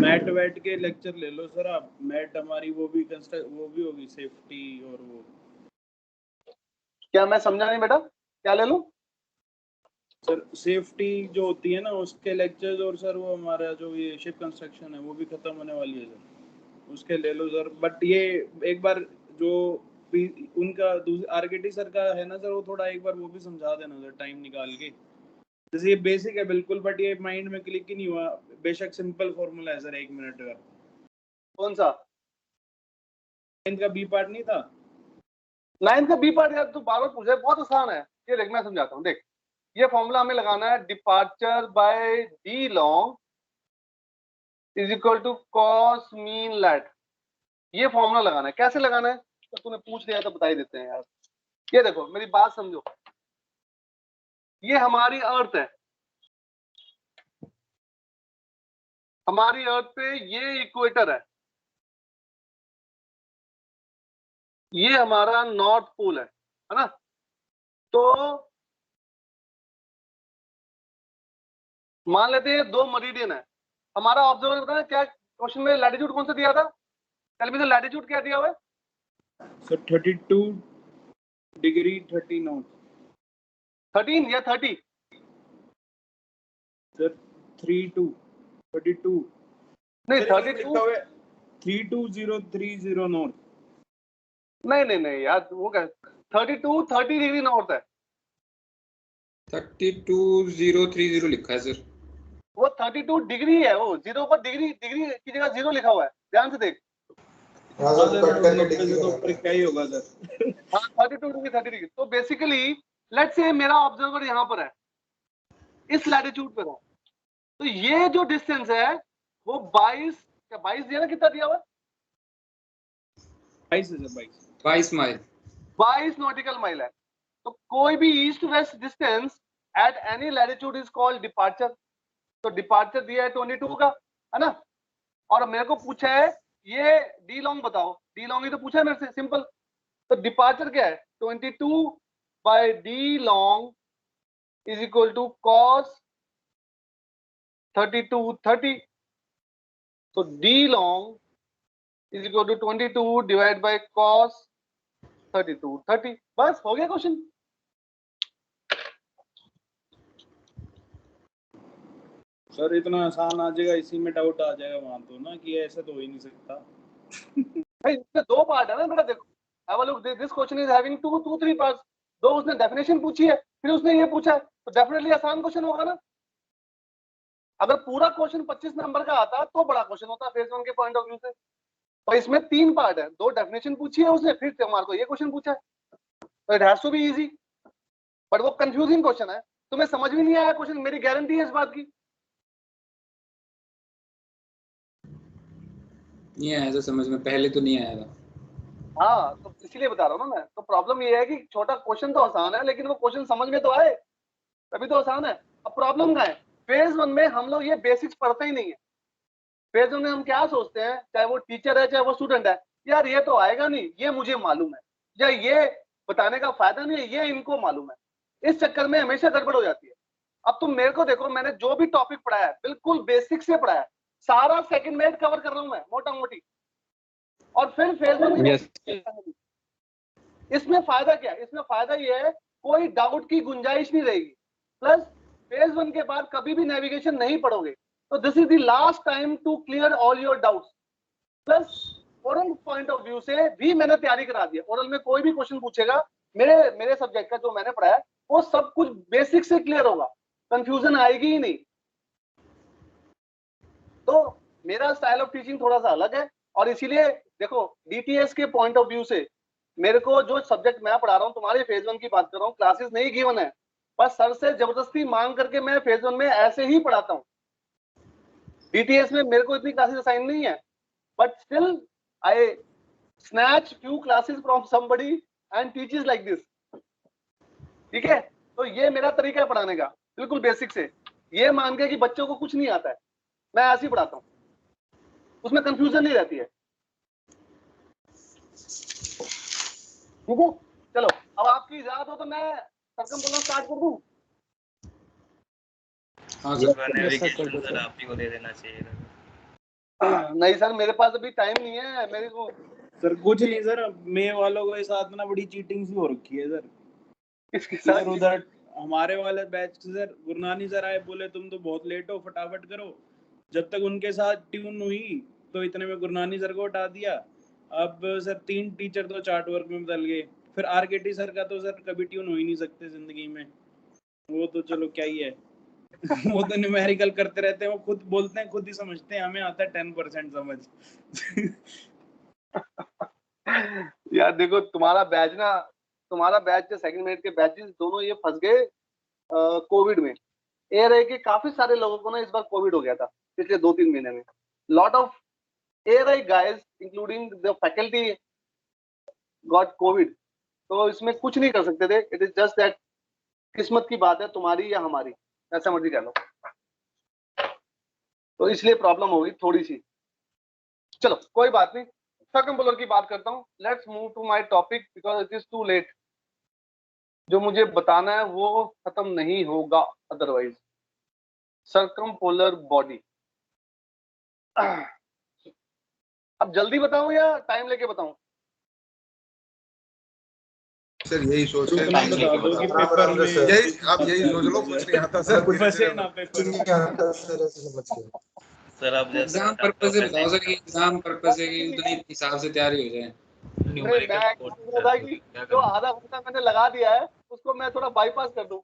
मैट वैट के लेक्चर ले लो सर आप। मैट हमारी वो भी होगी सेफ्टी और वो। क्या मैं समझा नहीं बेटा, क्या ले लूं? सर सेफ्टी जो होती है ना उसके लेक्चर्स, और सर वो हमारा जो ये शिप कंस्ट्रक्शन है वो भी खत्म होने वाली है सर, उसके ले लो सर। बट ये एक बार जो उनका आरकेटी सर का है ना सर, वो थोड़ा एक बार वो भी समझा देना सर टाइम निकाल के। जैसे ये बेसिक है बिल्कुल, बट ये माइंड में क्लिक ही नहीं हुआ। बेशक सिंपल फॉर्मूला है सर 1 मिनट का। कौन सा? 9th का बी पार्ट नहीं था? 9th का बी पार्ट यार तू बार बार पूछे, बहुत आसान है ये। देख मैं समझाता हूँ, देख ये फॉर्मूला हमें लगाना है, departure by D long is equal to cos mean lat. ये फॉर्मूला लगाना है। कैसे लगाना है तो तूने पूछ लिया तो बता ही देते हैं यार। ये देखो मेरी बात समझो, ये हमारी अर्थ है, हमारी अर्थ पे ये इक्वेटर है, ये हमारा नॉर्थ पोल है ना? तो मान लेते हैं 2 मरीडियन है। हमारा ऑब्जर्वर बताना क्या क्वेश्चन में लैटिट्यूड कौन सा दिया था? टेल मी द लैटिट्यूड क्या दिया हुआ है? Sir 32 degree 30 not. 13 या 30? सर 32 नहीं लिखा 32 हुआ है 32030 नॉट। नहीं यार, वो क्या 32 30 डिग्री नॉर्थ है। 32030 लिखा है सर। वो 32 डिग्री है, वो जीरो पर डिग्री की जगह जीरो लिखा हुआ है, ध्यान से देख। हाँ सर, कट करके डिग्री तो ऊपर क्या ही होगा सर। हाँ 32 डिग्री 30 डिग्री। तो बेसिकली लेट्स से मेरा ऑब्जर्वर यहाँ पर है, इस लैटिट्यूड पर है, तो ये जो डिस्टेंस है वो 22 दिया ना, कितना दिया हुआ है? 22 माइल 22 नॉटिकल माइल है। तो कोई भी east west distance at any latitude is called departure. तो डिपार्चर दिया है 22 का, है ना? और मेरे को पूछा है ये डी लॉन्ग बताओ, डी लॉन्ग ही तो पूछा है मेरे से, सिंपल। तो डिपार्चर क्या है? 22 by D long is equal to cos 32 30। तो D long is equal to 22 divide by cos 32 30। बस हो गया क्वेश्चन। सर इतना आसान आ जाएगा, इसी में डाउट आ जाएगा वहां तो ना कि ऐसा तो हो ही नहीं सकता। भाई इसमें दो पार्ट है ना बेटा, देखो have a look, this question is having two three parts. दो उसने डेफिनेशन पूछी है, फिर उसने ये पूछा है, तो डेफिनेटली आसान क्वेश्चन होगा ना। अगर पूरा क्वेश्चन 25 नंबर का आता तो बड़ा क्वेश्चन होता फेज 1 के पॉइंट ऑफ व्यू से। तो इसमें 3 पार्ट है, 2 डेफिनेशन पूछी है उसने, फिर हमारे को ये क्वेश्चन पूछा है, तो it has to be easy. But वो कंफ्यूजिंग क्वेश्चन है, तुम्हें समझ भी नहीं आया क्वेश्चन, मेरी गारंटी है इस बात की। नहीं आया तो समझ में, पहले तो नहीं आया था। हाँ तो इसीलिए बता रहा हूँ ना मैं, तो प्रॉब्लम ये है कि छोटा क्वेश्चन तो आसान है, लेकिन वो क्वेश्चन समझ में तो आए तभी तो आसान है। अब प्रॉब्लम क्या है, फेज 1 में हम लोग ये बेसिक्स पढ़ते ही नहीं है। फेज 1 में हम क्या सोचते हैं, चाहे वो टीचर है चाहे वो स्टूडेंट है, यार ये तो आएगा नहीं, ये मुझे मालूम है, या ये बताने का फायदा नहीं है, ये इनको मालूम है। इस चक्कर में हमेशा गड़बड़ हो जाती है। अब तुम मेरे को देखो, मैंने जो भी टॉपिक पढ़ाया है बिल्कुल बेसिक से पढ़ाया है, सारा सेकंड में कवर कर रहा हूं मैं मोटा मोटी, और फिर फेज 1 में इसमें फायदा क्या है, इसमें फायदा ये है कोई डाउट की गुंजाइश नहीं रहेगी। प्लस फेज 1 के बाद कभी भी नेविगेशन नहीं पढ़ोगे, तो this is the last time to clear all your doubts. Plus oral point of view से भी मैंने तैयारी करा दी है। ओरल में कोई भी क्वेश्चन पूछेगा मेरे सब्जेक्ट का जो मैंने पढ़ाया है, वो सब कुछ बेसिक से क्लियर होगा, कंफ्यूजन आएगी ही नहीं। तो मेरा स्टाइल ऑफ टीचिंग थोड़ा सा अलग है, और इसीलिए देखो डीटीएस के पॉइंट ऑफ व्यू से मेरे को जो सब्जेक्ट मैं पढ़ा रहा हूँ, तुम्हारे फेज 1 की बात कर रहा हूँ, क्लासेस नहीं गिवन है, बस सर से जबरदस्ती मांग करके मैं फेज 1 में ऐसे ही पढ़ाता हूँ। डीटीएस में मेरे को इतनी क्लासेस असाइन नहीं है, but still I snatch few classes from somebody and teaches like this. ठीक है, तो ये मेरा तरीका है पढ़ाने का, बिल्कुल बेसिक से, ये मान के कि बच्चों को कुछ नहीं आता है, मैं ऐसे ही पढ़ाता हूँ, उसमें कंफ्यूजन नहीं रहती है। ठीक है, चलो अब आपकी इजाजत हो तो मैं सरकम बोलना स्टार्ट कर दूं। हाँ सर आप ही को दे देना चाहिए था। नहीं सर, मेरे पास अभी टाइम नहीं है, मेरे को सर कुछ नहीं सर, मे वालों के साथ ना बड़ी चीटिंग सी हो रखी है सर। इसके साथ इधर उधर हमारे वाले बैच सर, गुरनानी सर आए, बोले तुम तो बहुत लेट हो, फटाफट करो। जब तक उनके साथ ट्यून हुई तो इतने में गुरनानी सर को हटा दिया। अब सर 3 टीचर तो चार्ट वर्क में बदल गए। फिर आरकेटी सर का तो सर कभी ट्यून हो ही नहीं सकते जिंदगी में, वो तो चलो क्या ही है। वो तो न्यूमेरिकल करते रहते हैं, वो खुद बोलते हैं, खुद ही समझते हैं, हमें आता है 10% समझ। यार देखो तुम्हारा बैच ना, तुम्हारा बैच जो सेकंड मिनट के बैचेस दोनों ये फंस गए कोविड में। ये रहे कि काफी सारे लोगों को ना इस बार कोविड हो गया था पिछले 2-3 महीने में। Lot of ARI guys including the faculty got Covid. तो इसमें कुछ नहीं कर सकते थे, इट इज जस्ट दैट किस्मत की बात है, तुम्हारी या हमारी, ऐसा मर्जी कह लो। तो इसलिए प्रॉब्लम होगी थोड़ी सी। चलो कोई बात नहीं, सर्कमपोलर की बात करता हूँ। Let's move to my topic because it is too late. जो मुझे बताना है वो खत्म नहीं होगा अदरवाइज। सर्कमपोलर बॉडी, अब जल्दी बताऊं या टाइम लेके बताऊं? सर यही सोच के इतना बता दो कि पेपर में यही आप यही सोच लो, कुछ नहीं आता सर, फंसे ना पेपर में। सर आप जैसे एग्जाम पर्पस से बताओ सर, कि एग्जाम पर्पस है कि उतने हिसाब से तैयारी हो जाए। अरे मैं सोच रहा था कि जो आधा घंटा मैंने लगा दिया है उसको मैं थोड़ा बाईपास कर दूं।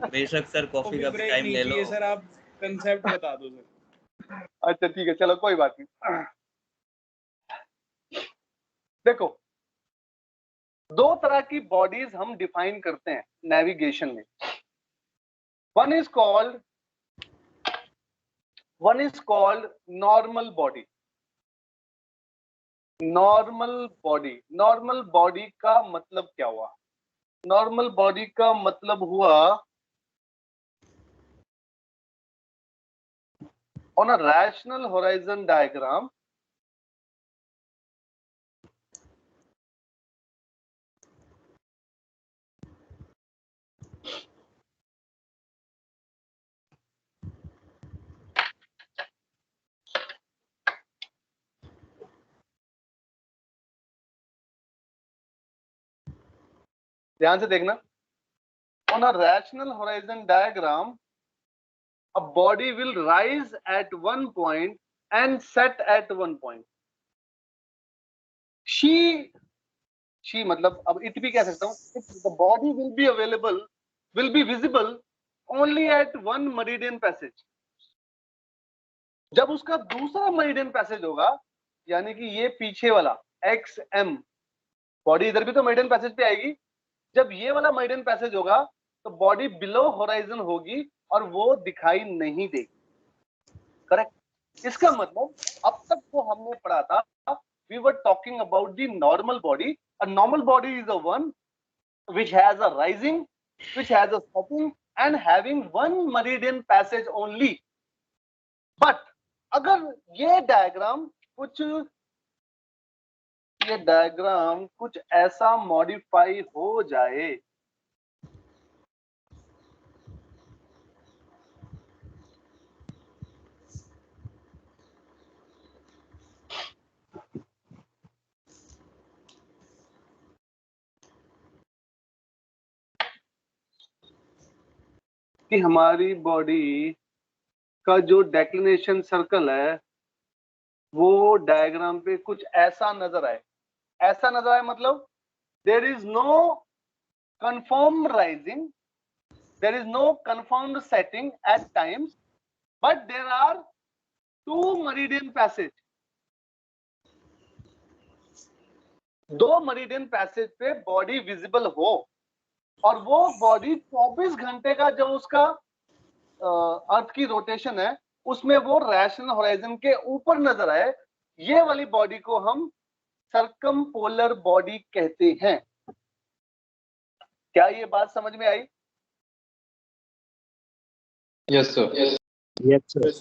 बेशक सर, कॉफी का ब्रेक टाइम नहीं ले लो। चाहिए सर, आप कंसेप्ट बता दो सर। अच्छा ठीक है, चलो कोई बात नहीं। देखो, 2 तरह की बॉडीज हम डिफाइन करते हैं नेविगेशन में। One is called normal body. Normal body का मतलब क्या हुआ? नॉर्मल बॉडी का मतलब हुआ on a rational horizon diagram ध्यान से देखना। On a rational horizon diagram a body will rise at one point and set at one point. she मतलब अब it भी कह सकता हूँ, the body will be available, will be visible only at one meridian passage. जब उसका दूसरा meridian passage होगा, यानी कि ये पीछे वाला XM, बॉडी इधर भी तो मेरिडियन पैसेज पे आएगी, जब ये वाला मेरिडियन पैसेज होगा तो बॉडी बिलो होराइजन होगी और वो दिखाई नहीं देगी. करेक्ट. इसका मतलब अब तक वो हमने पढ़ा था, we were talking about the normal body. A normal body is the one which has a rising, which has a setting and having one meridian passage only. But अगर ये डायग्राम कुछ ऐसा मॉडिफाई हो जाए, कि हमारी बॉडी का जो डेक्लिनेशन सर्कल है वो डायग्राम पे कुछ ऐसा नजर आए. ऐसा नजर आए मतलब there is no confirm rising, there is no confirmed setting at times, but there are two meridian passage. दो मेरिडियन पैसेज पे बॉडी विजिबल हो और वो बॉडी 24 घंटे का जो उसका अर्थ की रोटेशन है उसमें वो रैशनल होराइजन के ऊपर नजर आए, ये वाली बॉडी को हम सर्कमपोलर बॉडी कहते हैं. क्या ये बात समझ में आई? Yes, sir. Yes, sir.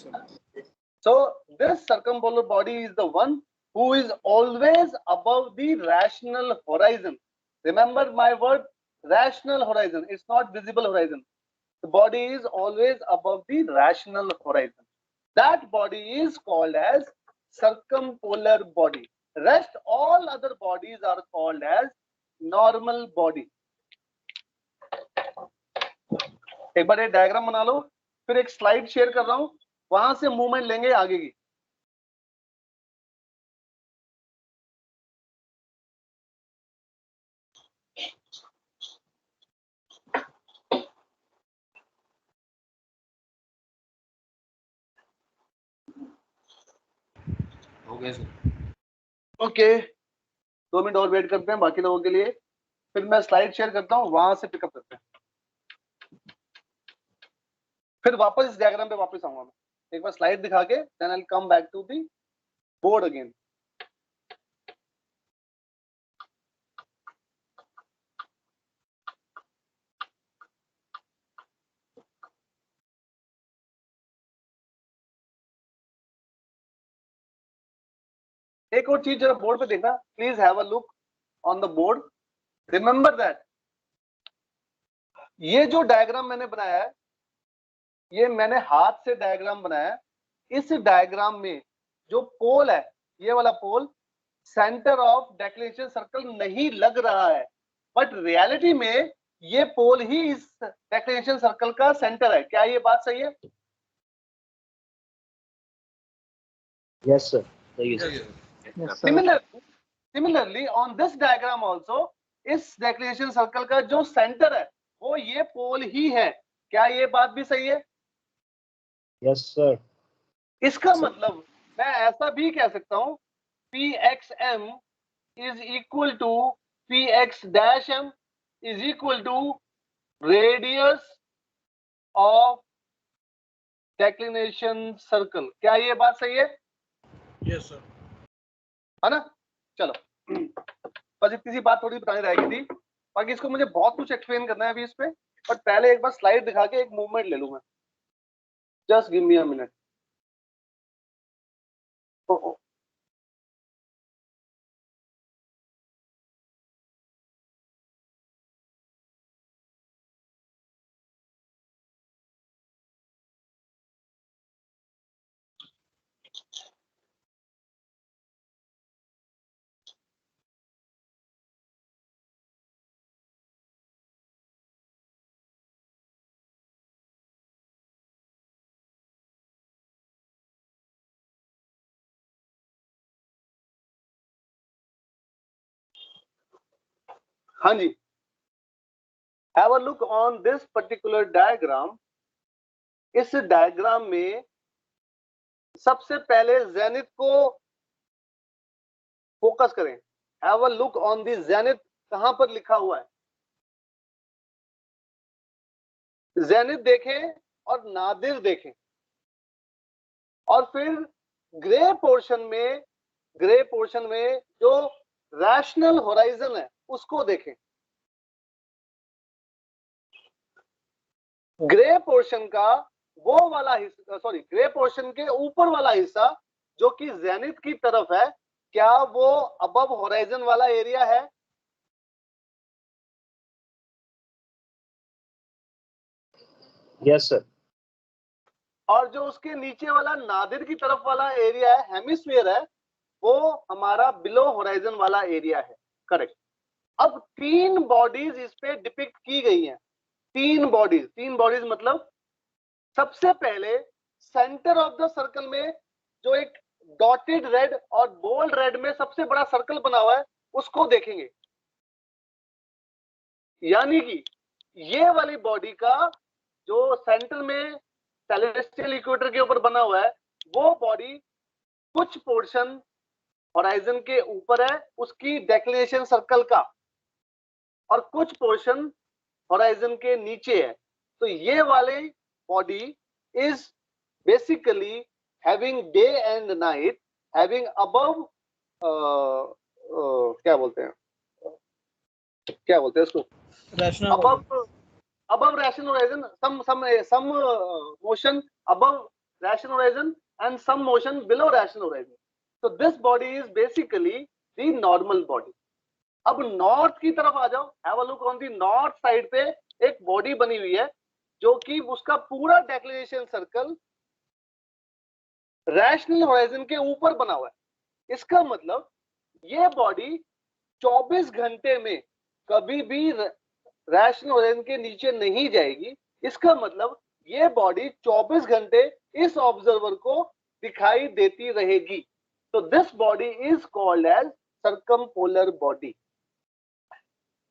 So this circumpolar body is the one who is always above the rational horizon. Remember my word, rational horizon. It's not visible horizon. The body is always above the rational horizon. That body is called as circumpolar body. Rest all other bodies are called as normal body. एक बार ये diagram बना लो, फिर एक slide share कर रहा हूं, वहां से मूवमेंट लेंगे आगे की. हो गया सर. ओके, 2 मिनट और वेट करते हैं बाकी लोगों के लिए, फिर मैं स्लाइड शेयर करता हूं, वहां से पिकअप करते हैं. फिर वापस इस डायग्राम पे वापस आऊंगा मैं, एक बार स्लाइड दिखा के then I will come back to the board again. एक और चीज जरा बोर्ड पे देखना, please have a look on the board. Remember that ये जो डायग्राम मैंने बनाया है, ये मैंने हाथ से डायग्राम बनाया है. इस डायग्राम में जो पोल है, ये वाला पोल सेंटर ऑफ डेक्लिनेशन सर्कल नहीं लग रहा है, बट रियलिटी में ये पोल ही इस डेक्लिनेशन सर्कल का सेंटर है. क्या ये बात सही है? Yes, sir. सही है sir. Yes, sir. Similarly on this diagram also, इस डेक्लिनेशन सर्कल का जो सेंटर है वो ये पोल ही है. क्या ये बात भी सही है? Yes, sir. इसका मतलब मैं ऐसा भी कह सकता हूं, PXM is equal to PX dash M is equal to radius of declination circle. क्या ये बात सही है? Yes sir. है ना? चलो, बस इतनी सी बात थोड़ी बतानी रहेगी थी, बाकी इसको मुझे बहुत कुछ एक्सप्लेन करना है अभी इस पे, बट पहले एक बार स्लाइड दिखा के एक मूवमेंट ले लूं मैं. Just give me a minute. हाँ जी, have a look on this particular diagram. इस डायग्राम में सबसे पहले जेनिथ को फोकस करें। Have a look on the zenith, कहां पर लिखा हुआ है? जेनिथ देखें और नादिर देखें, और फिर ग्रे पोर्शन में जो रैशनल होराइजन है उसको देखें। ग्रे पोर्शन का वो वाला हिस्सा, सॉरी, ग्रे पोर्शन के ऊपर वाला हिस्सा जो कि जेनिथ की तरफ है, क्या वो अबव होराइजन वाला एरिया है? Yes sir. और जो उसके नीचे वाला नादिर की तरफ वाला एरिया है, हेमिस्फीयर है, वो हमारा बिलो होराइजन वाला एरिया है। करेक्ट। अब 3 बॉडीज इस पे डिपिक्ट की गई हैं। 3 बॉडीज मतलब सबसे पहले सेंटर ऑफ द सर्कल में जो एक डॉटेड रेड और बोल्ड रेड में सबसे बड़ा सर्कल बना हुआ है उसको देखेंगे। यानी कि ये वाली बॉडी का जो सेंटर में सेलेस्टियल इक्वेटर के ऊपर बना हुआ है, वो बॉडी कुछ पोर्शन होराइजन के ऊपर है उसकी डेक्लिनेशन सर्कल का, और कुछ पोर्शन होराइजन के नीचे है। तो ये वाले body is basically having day and night, having above क्या बोलते हैं इसको, above rational horizon, some motion above rational horizon and some motion below rational horizon. So this body is basically the normal body. अब north की तरफ आ जाओ, have a look on the north side पे एक बॉडी बनी हुई है जो कि उसका पूरा डेक्लिनेशन सर्कल रैशनल होराइजन के ऊपर बना हुआ है। इसका मतलब ये बॉडी 24 घंटे में कभी भी रैशनल होराइजन के नीचे नहीं जाएगी। इसका मतलब ये बॉडी 24 घंटे इस ऑब्जर्वर को दिखाई देती रहेगी। तो this body is called as circumpolar body.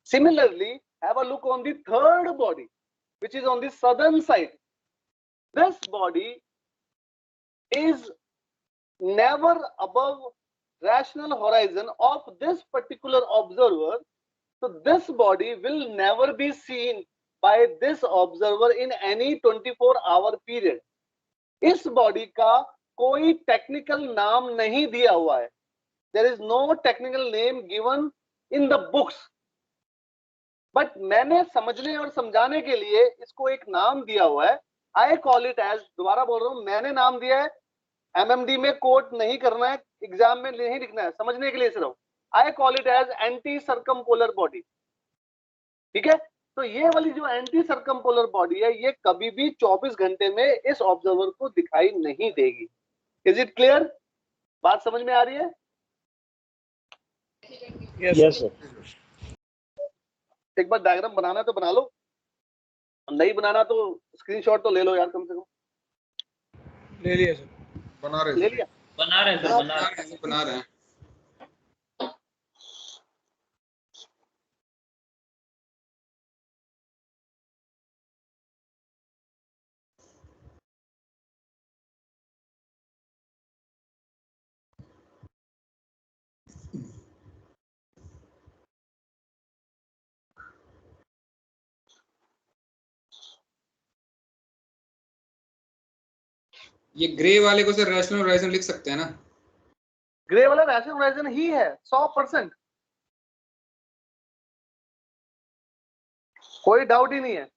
Similarly, have a look on the third body, which is on the southern side. This body is never above rational horizon of this particular observer. So this body will never be seen by this observer in any 24-hour period. इस body का कोई technical नाम नहीं दिया हुआ है. There is no technical name given in the books. But मैंने समझने और समझाने के लिए इसको एक नाम दिया हुआ है. I call it as, दोबारा बोल रहा हूँ, मैंने नाम दिया है. MMD में कोट नहीं करना है, एग्जाम में नहीं लिखना है, समझने के लिए सिर्फ. I call it as anti circumpolar body. ठीक है. तो ये वाली जो एंटी सर्कमपोलर बॉडी है, ये कभी भी 24 घंटे में इस ऑब्जर्वर को दिखाई नहीं देगी. Is it clear? बात समझ में आ रही है? Yes sir. एक बार डायग्राम बनाना है तो बना लो, नहीं बनाना तो स्क्रीनशॉट तो ले लो यार, कम से कम. ले लिया सर. बना रहे ले लिया. बना रहे हैं सर, बना रहे हैं. ये ग्रे वाले को सर रैशनल होराइजन लिख सकते हैं ना? ग्रे वाला रैशनल होराइजन ही है 100%, कोई डाउट ही नहीं है.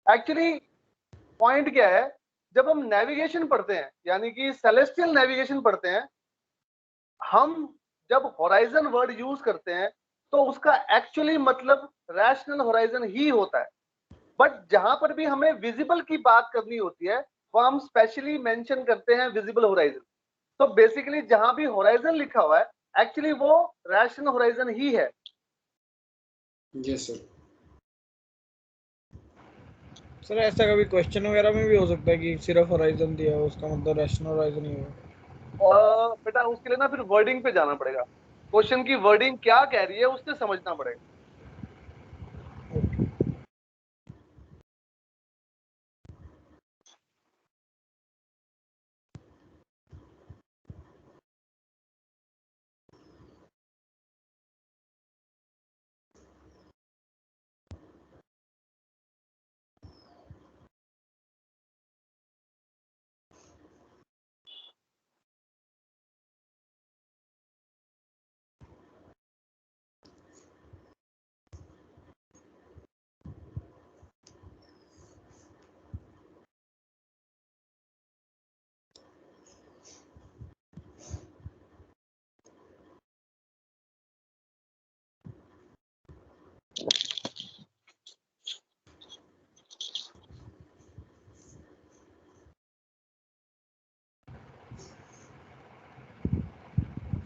एक्चुअली पॉइंट क्या है, जब हम नेविगेशन पढ़ते हैं, यानी कि सेलेस्टियल नेविगेशन पढ़ते हैं, हम जब होराइजन वर्ड यूज करते हैं तो उसका एक्चुअली मतलब रैशनल होराइजन ही होता है. बट जहां पर भी हमें विजिबल की बात करनी होती है, वो हम स्पेशली मेंशन करते हैं विजिबल होराइजन. तो बेसिकली जहां भी होराइजन लिखा हुआ है, एक्चुअली वो रैशनल होराइजन ही है. Yes sir. सर ऐसा कभी क्वेश्चन वगैरह में भी हो सकता है कि सिर्फ होराइजन दिया हो, उसका मतलब रैशनल होराइजन ही हो. और बेटा उसके लिए ना फिर वर्डिंग पे जाना पड़ेगा. क्वेश्चन की वर्डिंग क्या कह रही है उससे समझना पड़ेगा।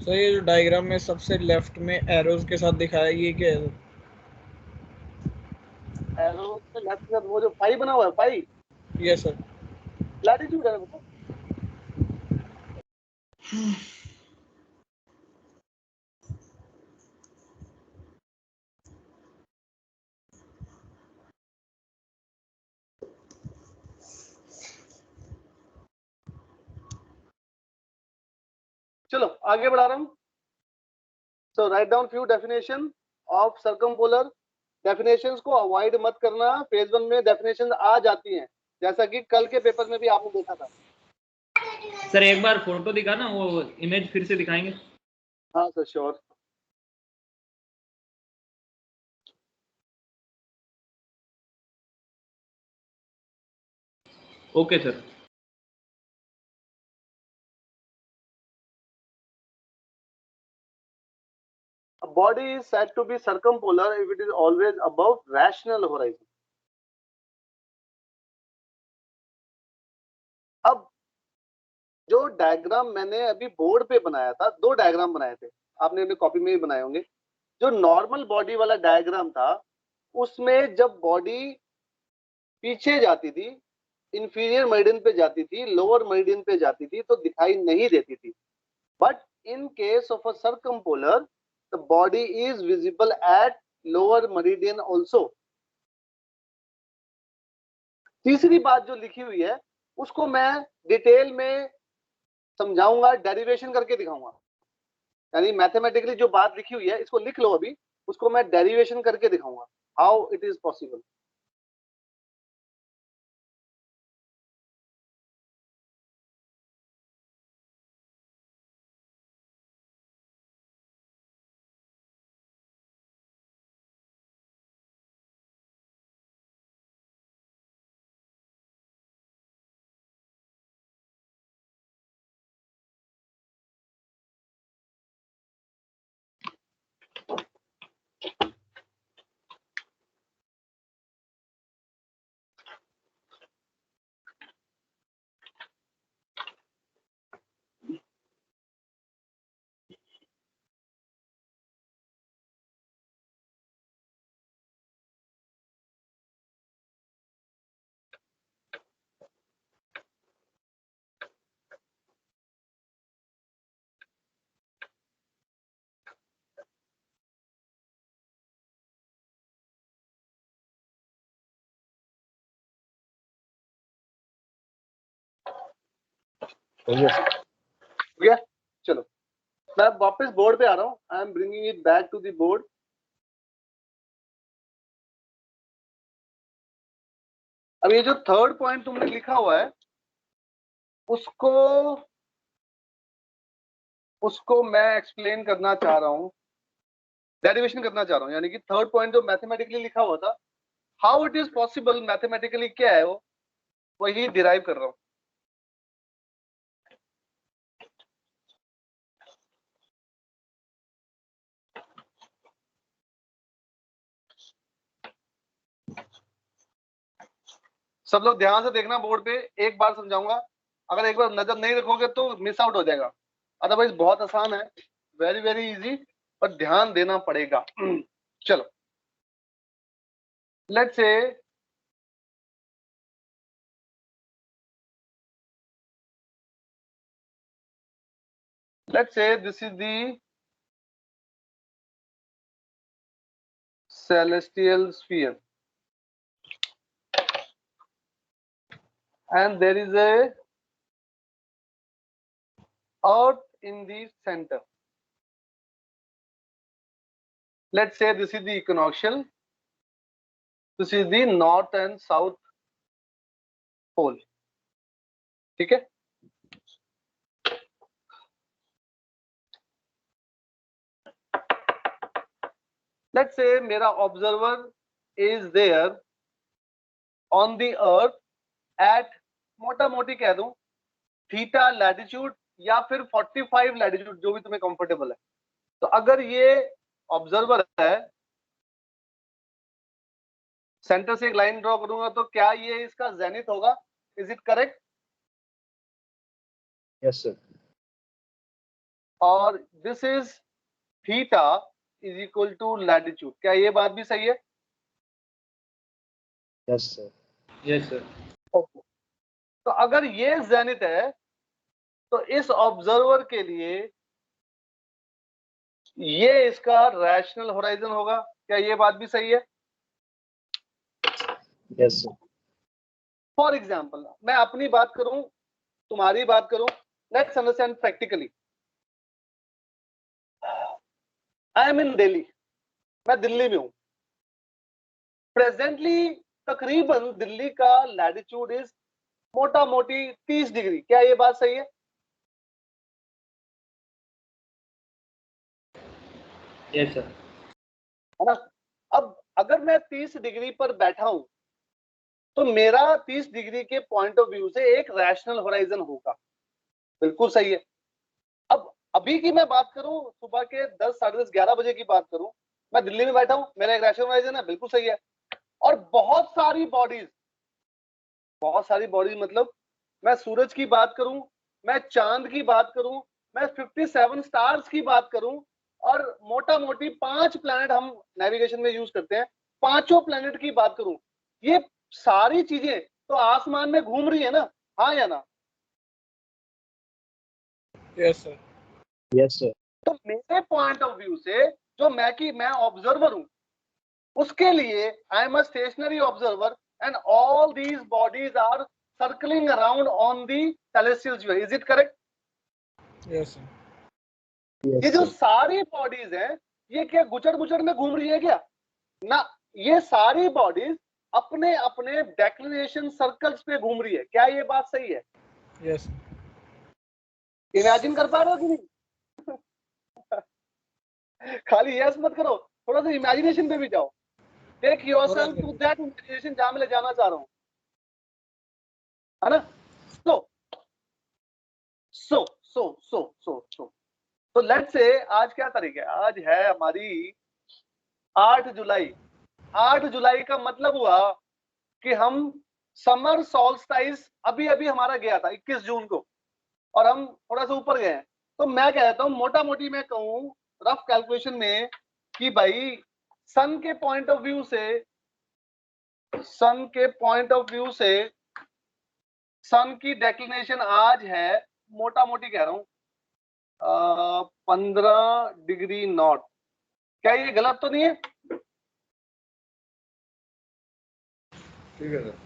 सर ये जो डायग्राम में सबसे लेफ्ट में एरोज के साथ दिखाया है, ये क्या है? एरो से लेफ्ट में वो जो फाई बना हुआ है, फाई यस सर। लैटिट्यूड है बेटा। चलो आगे बढ़ा रहा हूं। So write down few definition of circumpolar. Definitions को अवॉइड मत करना, फेज 1 में डेफिनेशंस आ जाती हैं, जैसा कि कल के पेपर में भी आपने देखा था। सर एक बार फोटो दिखा ना, वो इमेज फिर से दिखाएंगे। हाँ sir sure. Okay sir. A body is said to be circumpolar if it is always above rational horizon. अब जो डायग्राम मैंने अभी बोर्ड पे बनाया था, 2 डायग्राम बनाए थे, आपने अपनी कॉपी में भी बनाए होंगे। जो नॉर्मल बॉडी वाला डायग्राम था, उसमें जब बॉडी पीछे जाती थी, इंफीरियर मेरिडियन पे जाती थी, लोअर मेरिडियन पे जाती थी, तो दिखाई नहीं देती थी। But in case of a circumpolar, the body is visible at lower meridian also. तीसरी बात जो लिखी हुई है उसको मैं डिटेल में समझाऊंगा, डेरिवेशन करके दिखाऊंगा। यानी मैथमेटिकली जो बात लिखी हुई है इसको लिख लो अभी, उसको मैं डेरिवेशन करके दिखाऊंगा, हाउ इट इज पॉसिबल। गया? चलो मैं वापस बोर्ड पे आ रहा हूँ। I am bringing it back to the board. अब ये जो थर्ड पॉइंट तुमने लिखा हुआ है उसको उसको मैं एक्सप्लेन करना चाह रहा हूँ, डेरिवेशन करना चाह रहा हूँ। यानी कि थर्ड पॉइंट जो मैथमेटिकली लिखा हुआ था, how it is possible, mathematically क्या है वो, वही डिराइव कर रहा हूँ। सब लोग ध्यान से देखना बोर्ड पे, एक बार समझाऊंगा, अगर एक बार नजर नहीं रखोगे तो मिस आउट हो जाएगा। अदरवाइज बहुत आसान है, वेरी वेरी इजी, पर ध्यान देना पड़ेगा। चलो let's say this is the celestial sphere and there is a earth in the center. Let's say this is the equinoctial, this is the north and south pole. ठीक है? Let's say मेरा observer is there on the earth at मोटा मोटी कह दूं theta latitude या फिर 45 latitude, जो भी तुम्हें कंफर्टेबल है। तो अगर ये ऑब्जर्वर है, सेंटर से एक लाइन ड्रॉ करूंगा तो क्या ये इसका जेनिथ होगा? Is it correct? Yes sir. और this is theta is equal to latitude, क्या ये बात भी सही है? Yes sir. Yes sir. तो अगर ये जेनिथ है तो इस ऑब्जर्वर के लिए ये इसका रैशनल होराइजन होगा, क्या ये बात भी सही है? Yes sir. फॉर एग्जाम्पल मैं अपनी बात करूं, तुम्हारी बात करूं, let's understand practically. I am in Delhi, मैं दिल्ली में हूं प्रेजेंटली। तकरीबन दिल्ली का लैटिट्यूड इज मोटा मोटी 30 डिग्री, क्या ये बात सही है? Yes sir. है ना? अब अगर मैं 30 डिग्री पर बैठा हूं तो मेरा 30 डिग्री के पॉइंट ऑफ व्यू से एक रैशनल होराइजन होगा, बिल्कुल सही है। अब अभी की मैं बात करूं, सुबह के 10 साढ़े 10 11 बजे की बात करूं, मैं दिल्ली में बैठा हूं, मेरा एक रैशनल होराइजन है, बिल्कुल सही है। और बहुत सारी बॉडीज मतलब मैं सूरज की बात करूं, मैं चांद की बात करूं, मैं 57 स्टार्स की बात करूं, और मोटा मोटी 5 प्लैनेट हम नेविगेशन में यूज करते हैं, 5 प्लैनेट की बात करूं, ये सारी चीजें तो आसमान में घूम रही है ना, हाँ या ना? Yes sir. Yes sir. तो मेरे पॉइंट ऑफ व्यू से जो मैं ऑब्जर्वर हूं, उसके लिए I am a stationary observer and all these bodies are circling around on the celestial sphere, is it correct? Yes sir. ये जो सारी बॉडीज हैं, ये क्या गुचड़ गुचड़ में घूम रही है क्या? ना, ये सारी बॉडीज अपने अपने डेक्लिनेशन सर्कल्स पे घूम रही है, क्या ये बात सही है? यस। इमेजिन कर पा रहे हो कि नहीं? खाली यस मत करो, थोड़ा सा इमेजिनेशन पे भी जाओ। Take yourself to that imagination जहां मैं ले जाना चाह रहा हूं, है ना? तो लेट्स से आज क्या तारीख है? आज है हमारी 8 जुलाई। 8 जुलाई का मतलब हुआ कि हम समर सॉल्स्टाइस अभी अभी हमारा गया था 21 जून को, और हम थोड़ा सा ऊपर गए हैं। तो मैं कहता हूं मोटा मोटी मैं कहूं रफ कैलकुलेशन में कि भाई सन के पॉइंट ऑफ व्यू से सन की डेक्लिनेशन आज है, मोटा मोटी कह रहा हूं 15 डिग्री नॉर्थ। क्या ये गलत तो नहीं है? ठीक है सर।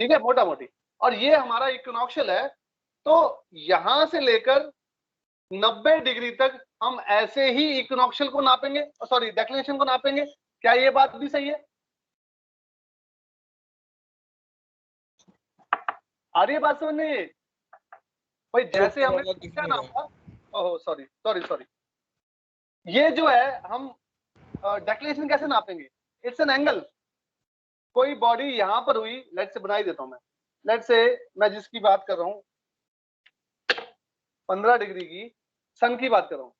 ठीक है, मोटा मोटी। और ये हमारा इक्विनॉक्शियल है, तो यहां से लेकर 90 डिग्री तक हम ऐसे ही इक्विनॉक्शियल को नापेंगे, सॉरी डेक्लिनेशन को नापेंगे, क्या ये बात भी सही है? आ रही है बात समझ में? भाई जैसे हमने क्या नापा, ओह सॉरी, ये जो है हम डेक्लिनेशन कैसे नापेंगे? It's an angle. कोई बॉडी यहां पर हुई, लेट से बना ही देता हूं लेट से मैं जिसकी बात कर रहा हूं 15 डिग्री की, सन की बात कर रहा हूं,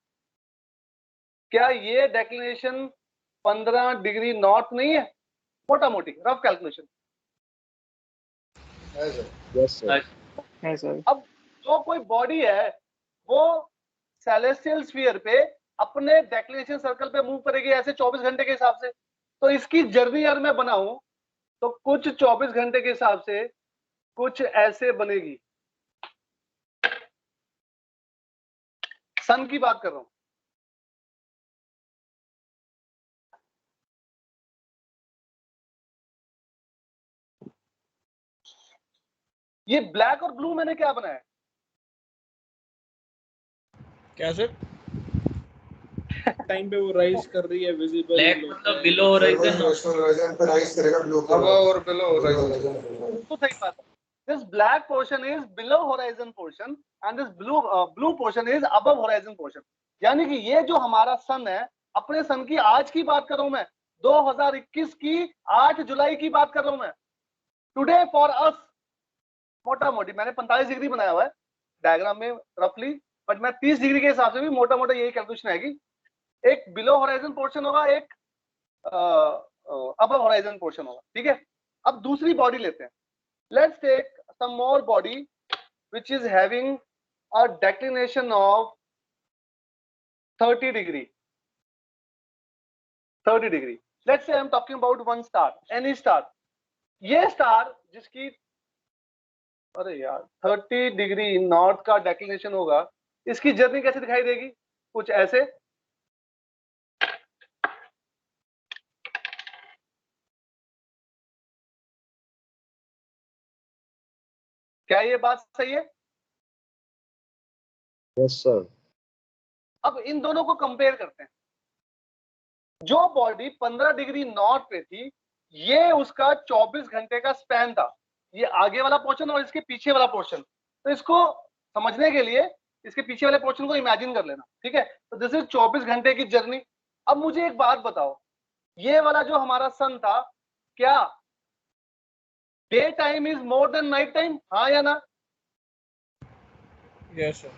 क्या ये डेक्लिनेशन 15 डिग्री नॉर्थ नहीं है? मोटा मोटी रफ कैलकुलेशन। Yes sir. है सर। अब जो कोई बॉडी है वो सेलेस्टियल स्फीयर पे अपने डेक्लिनेशन सर्कल पे मूव करेगी ऐसे 24 घंटे के हिसाब से। तो इसकी जर्नी अगर मैं बनाऊं तो कुछ 24 घंटे के हिसाब से कुछ ऐसे बनेगी। सन की बात कर रहा हूं, ये ब्लैक और ब्लू मैंने क्या बनाया? कैसे टाइम पे वो राइज कर रही है विजिबल ब्लैक मतलब बिलो होराइजन, और बिलो होराइजन। तो सही बात है। This black portion is below horizon portion and this blue portion is above horizon portion. यानी कि ये जो हमारा सन है, अपने सन की आज की बात कर रहा हूं मैं, 2021 की 8 जुलाई की बात कर रहा हूं मैं। टुडे फॉर अस, मोटा मोटी मैंने 45 डिग्री बनाया हुआ है डायग्राम में रफली, बट मैं 30 डिग्री के हिसाब से भी मोटा मोटा यही कैलकुलेशन आएगी। एक बिलो होराइजन पोर्शन होगा, एक अबव होराइजन पोर्शन होगा, ठीक है। अब दूसरी बॉडी लेते हैं। Let's take some more body which is having a declination of 30 degree. 30 degree. Let's say I'm talking about one star, any star. ये स्टार जिसकी, अरे यार 30 डिग्री नॉर्थ का डेक्लिनेशन होगा, इसकी जर्नी कैसे दिखाई देगी? कुछ ऐसे। क्या ये बात सही है? Yes sir. अब इन दोनों को कंपेयर करते हैं। जो बॉडी 15 डिग्री नॉर्थ पे थी, ये उसका 24 घंटे का स्पैन था, ये आगे वाला पोर्शन और इसके पीछे वाला पोर्शन। तो इसको समझने के लिए इसके पीछे वाले पोर्शन को इमेजिन कर लेना, ठीक है। तो दिस इज 24 घंटे की जर्नी। अब मुझे एक बात बताओ, ये वाला जो हमारा सन था, क्या day time is more than night time? हाँ या ना? Yes sir.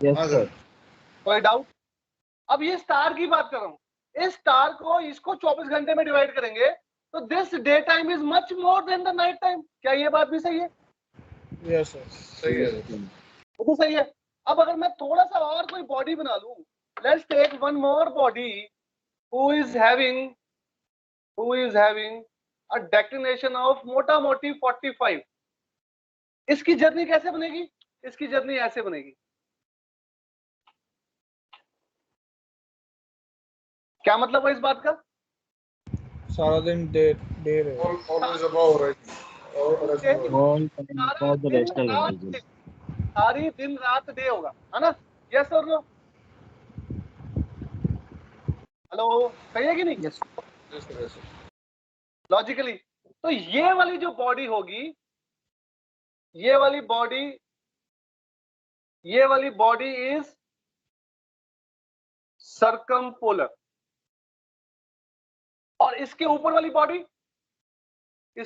Yes sir. कोई डाउट? अब ये स्टार की बात कर रहा हूं, इस स्टार को इसको 24 घंटे में डिवाइड करेंगे तो this day time is much more than the night time. क्या ये बात भी सही है? Yes sir. सही है। वो तो सही है। अब अगर मैं थोड़ा सा और कोई बॉडी बना लूं, let's take one more body who is having a declination of मोटा मोटी 45। इसकी जर्नी कैसे बनेगी? इसकी जर्नी ऐसे बनेगी। क्या मतलब है इस बात का? सारा दिन डे रहे। Always above horizon. All for the wrestle horizon. सारी दिन रात डे होगा, है ना? यस और नो? हेलो, सही है कि नहीं? Yes logically. तो ये वाली जो बॉडी होगी, ये वाली बॉडी इज सर्कमपोलर। और इसके ऊपर वाली बॉडी, ये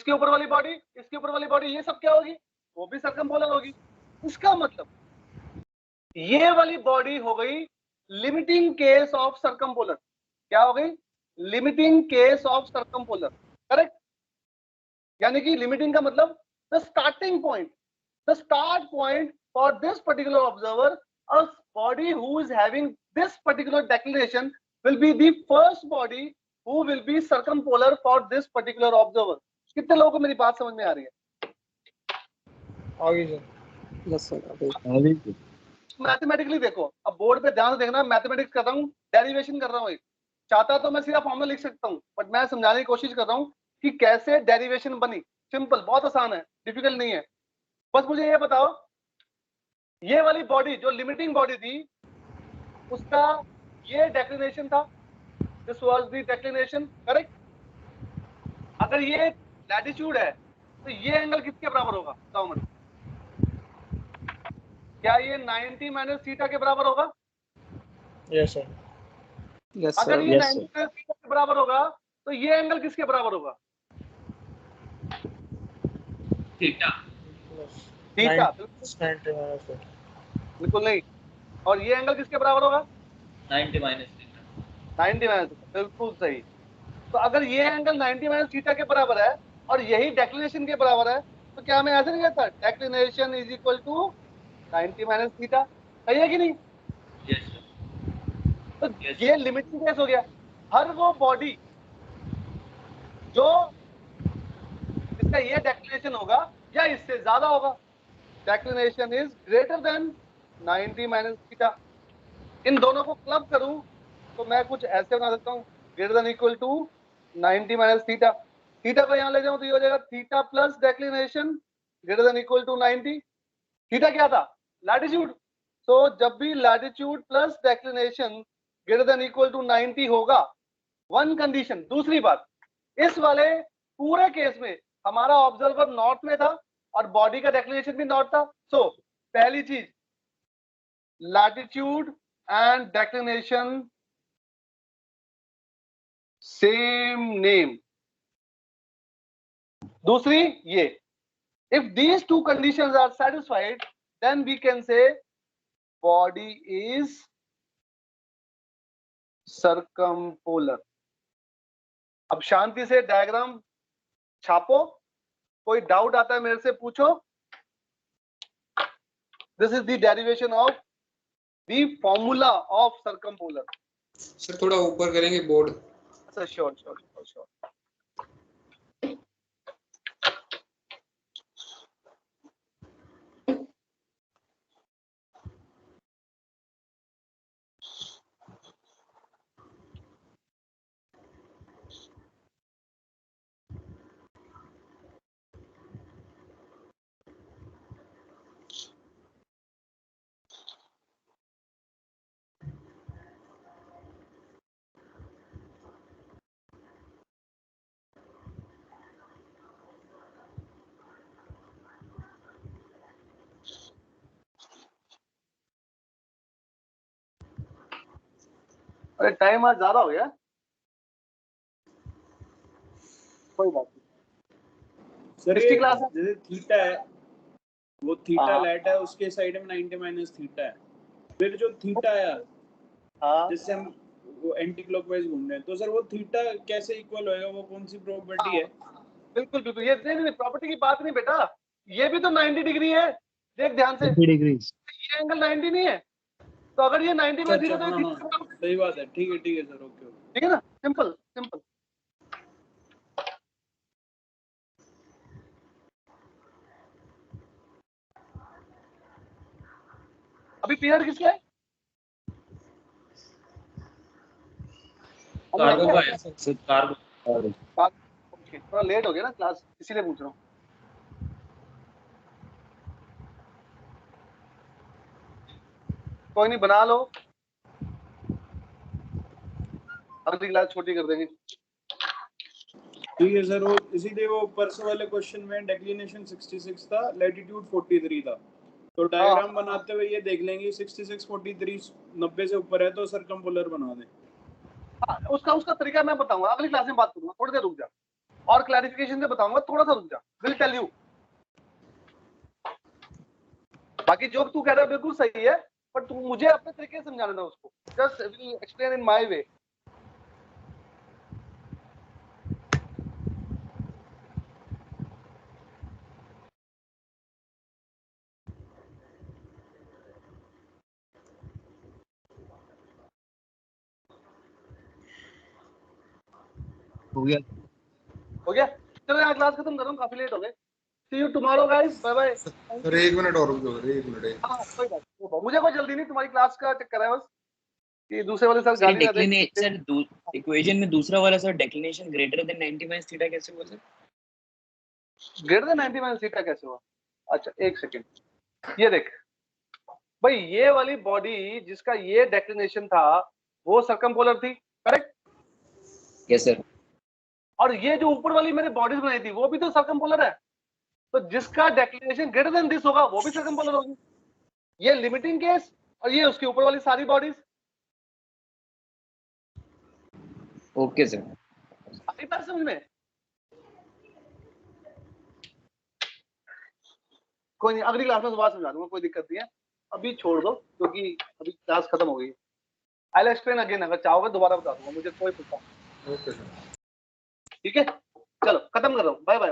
सब क्या होगी? वो भी सर्कमपोलर होगी। इसका मतलब ये वाली बॉडी हो गई लिमिटिंग केस ऑफ सर्कमपोलर। क्या हो गई? Limiting case of circumpolar, correct. यानी कि लिमिटिंग का मतलब the starting point, the start point for this particular observer, a body who is having this particular declination will be the first body who will be circumpolar for this particular observer. कितने लोगों को मेरी बात समझ में आ रही है? आगे सर। Yes sir. मैथमेटिकली देखो, अब बोर्ड पे ध्यान से देखना, मैथमेटिक्स कर रहा हूँ, डेरिवेशन कर रहा हूँ। चाहता तो मैं सीधा फॉर्मूला लिख सकता हूँ, बट मैं समझाने की कोशिश कर रहा हूँ कि कैसे डेरिवेशन बनी। सिंपल, बहुत आसान है, डिफिकल्ट नहीं है। बस मुझे ये बताओ, ये वाली बॉडी जो लिमिटिंग बॉडी थी, उसका ये डेक्लिनेशन था, this was the declination, correct. अगर ये लैटिट्यूड है तो ये एंगल किसके बराबर होगा? बताओ मुझे। क्या ये 90 माइनस थीटा के बराबर होगा? Yes sir. यस अगर सर। ये 90 माइनस थीटा के बराबर होगा तो ये एंगल किसके बराबर होगा? थीटा। थीटा, 90 बिल्कुल नहीं। और ये एंगल किसके बराबर होगा? 90 माइनस थीटा। 90 माइनस थीटा, बिल्कुल सही। तो अगर ये एंगल 90 माइनस थीटा के बराबर है और यही डेक्लिनेशन के बराबर है, तो क्या मैं ऐसे नहीं कहता declination is equal to 90 minus theta? सही है कि नहीं? Yes sir. तो ये लिमिटिंग केस हो गया। हर वो बॉडी जो इसका ये डेक्लिनेशन होगा या इससे ज्यादा होगा, declination is greater than 90 minus theta. इन दोनों को क्लब करूं तो मैं कुछ ऐसे बना सकता हूं, greater than equal to 90 minus theta. Theta को यहां ले जाऊं तो ये हो जाएगा theta plus declination greater than equal to 90। Theta क्या था? लैटिट्यूड। सो जब भी latitude plus declination greater than equal to 90 होगा, वन कंडीशन। दूसरी बात, इस वाले पूरे केस में हमारा ऑब्जर्वर नॉर्थ में था और बॉडी का डेक्लिनेशन भी नॉर्थ था। सो पहली चीज, latitude and declination same name. दूसरी ये, if these two conditions are satisfied, then we can say body is circumpolar। अब शांति से डायग्राम छापो, कोई डाउट आता है मेरे से पूछो। This is the derivation of the formula of circumpolar. Sir थोड़ा ऊपर करेंगे बोर्ड। अच्छा, श्योर श्योर श्योर। अरे टाइम आज ज्यादा हो गया, कोई बात नहीं। सर किसकी ये क्लास है? जैसे थीटा है, वो थीटा हाँ। लाइट है, उसके साइड में 90 माइनस थीटा है। फिर जो थीटा आया हाँ, जिससे हम वो एंटी क्लॉकवाइज घूम रहे हैं, तो सर वो थीटा कैसे इक्वल होएगा? वो कौन सी प्रॉपर्टी है? बिल्कुल बिल्कुल। ये नहीं प्रॉपर्टी की बात नहीं बेटा, ये भी तो 90 डिग्री है। देख ध्यान से, 30 degrees। ये एंगल 90 नहीं है, तो अगर ये 90 में अच्छा, जीरो तो हाँ, ये हाँ, सही बात है। ठीक है सर, ओके ओके। ठीक है ना, सिंपल सिंपल। अभी पीरियड किसका है? कार्गो का है सर, कार्गो। ओके, थोड़ा लेट हो गया ना क्लास, इसीलिए पूछ रहा हूँ। कोई नहीं, बना लो, अगली क्लास छोटी कर देंगे। ठीक है सर। वो इसीलिए वो परसों वाले क्वेश्चन में डेक्लिनेशन 66 था, लैटिट्यूड 43 था, तो डायग्राम बनाते हुए ये देख लेंगे 66 43 90 से ऊपर है तो सर्कमपोलर बना दें। हाँ, उसका तरीका मैं बताऊंगा, अगली क्लास में बात करूंगा। थोड़ी देर रुक जा, और क्लैरिफिकेशन से बताऊंगा, थोड़ा सा रुक जा, विल टेल यू। बाकी जो तू कह रहा है बिल्कुल सही है, बट तू मुझे अपने तरीके से समझाना था उसको। Just will explain in my way. हो गया। चलो यहाँ क्लास खत्म कर रहा हूँ, काफी लेट हो गए। See you tomorrow guys, bye bye. Sir 1 minute और रुक जाओ सर, 1 मिनट। हाँ कोई बात नहीं, मुझे कोई जल्दी नहीं, तुम्हारी क्लास का चक्कर है बस, कि दूसरे वाले सर गाली ना दे। सर इक्वेशन में दूसरा वाला sir declination greater than 90 minus theta कैसे हुआ sir? Greater than 90 minus theta कैसे हुआ? अच्छा एक सेकेंड, ये देख भाई, ये वाली बॉडी जिसका ये डेक्लिनेशन था वो सर्कमपोलर थी, करेक्ट? Yes sir. और ये जो ऊपर वाली मैंने बॉडीज बनाई थी वो भी तो सर्कमपोलर है, तो जिसका डेक्लिनेशन ग्रेटर देन दिस होगा वो भी सर्कमपोलर होगी। ये लिमिटिंग केस, और ये उसके ऊपर वाली सारी बॉडीज। Okay sir. अभी बात समझ में? कोई नहीं, अगली क्लास में दोबारा समझा दूंगा, कोई दिक्कत नहीं है। अभी छोड़ दो क्योंकि अभी क्लास खत्म हो गई है। आई विल एक्सप्लेन अगेन, अगर चाहोगे दोबारा बता दूंगा, मुझे कोई पूछा। Okay sir. ठीक है, चलो खत्म कर रहा हूँ, बाय बाय।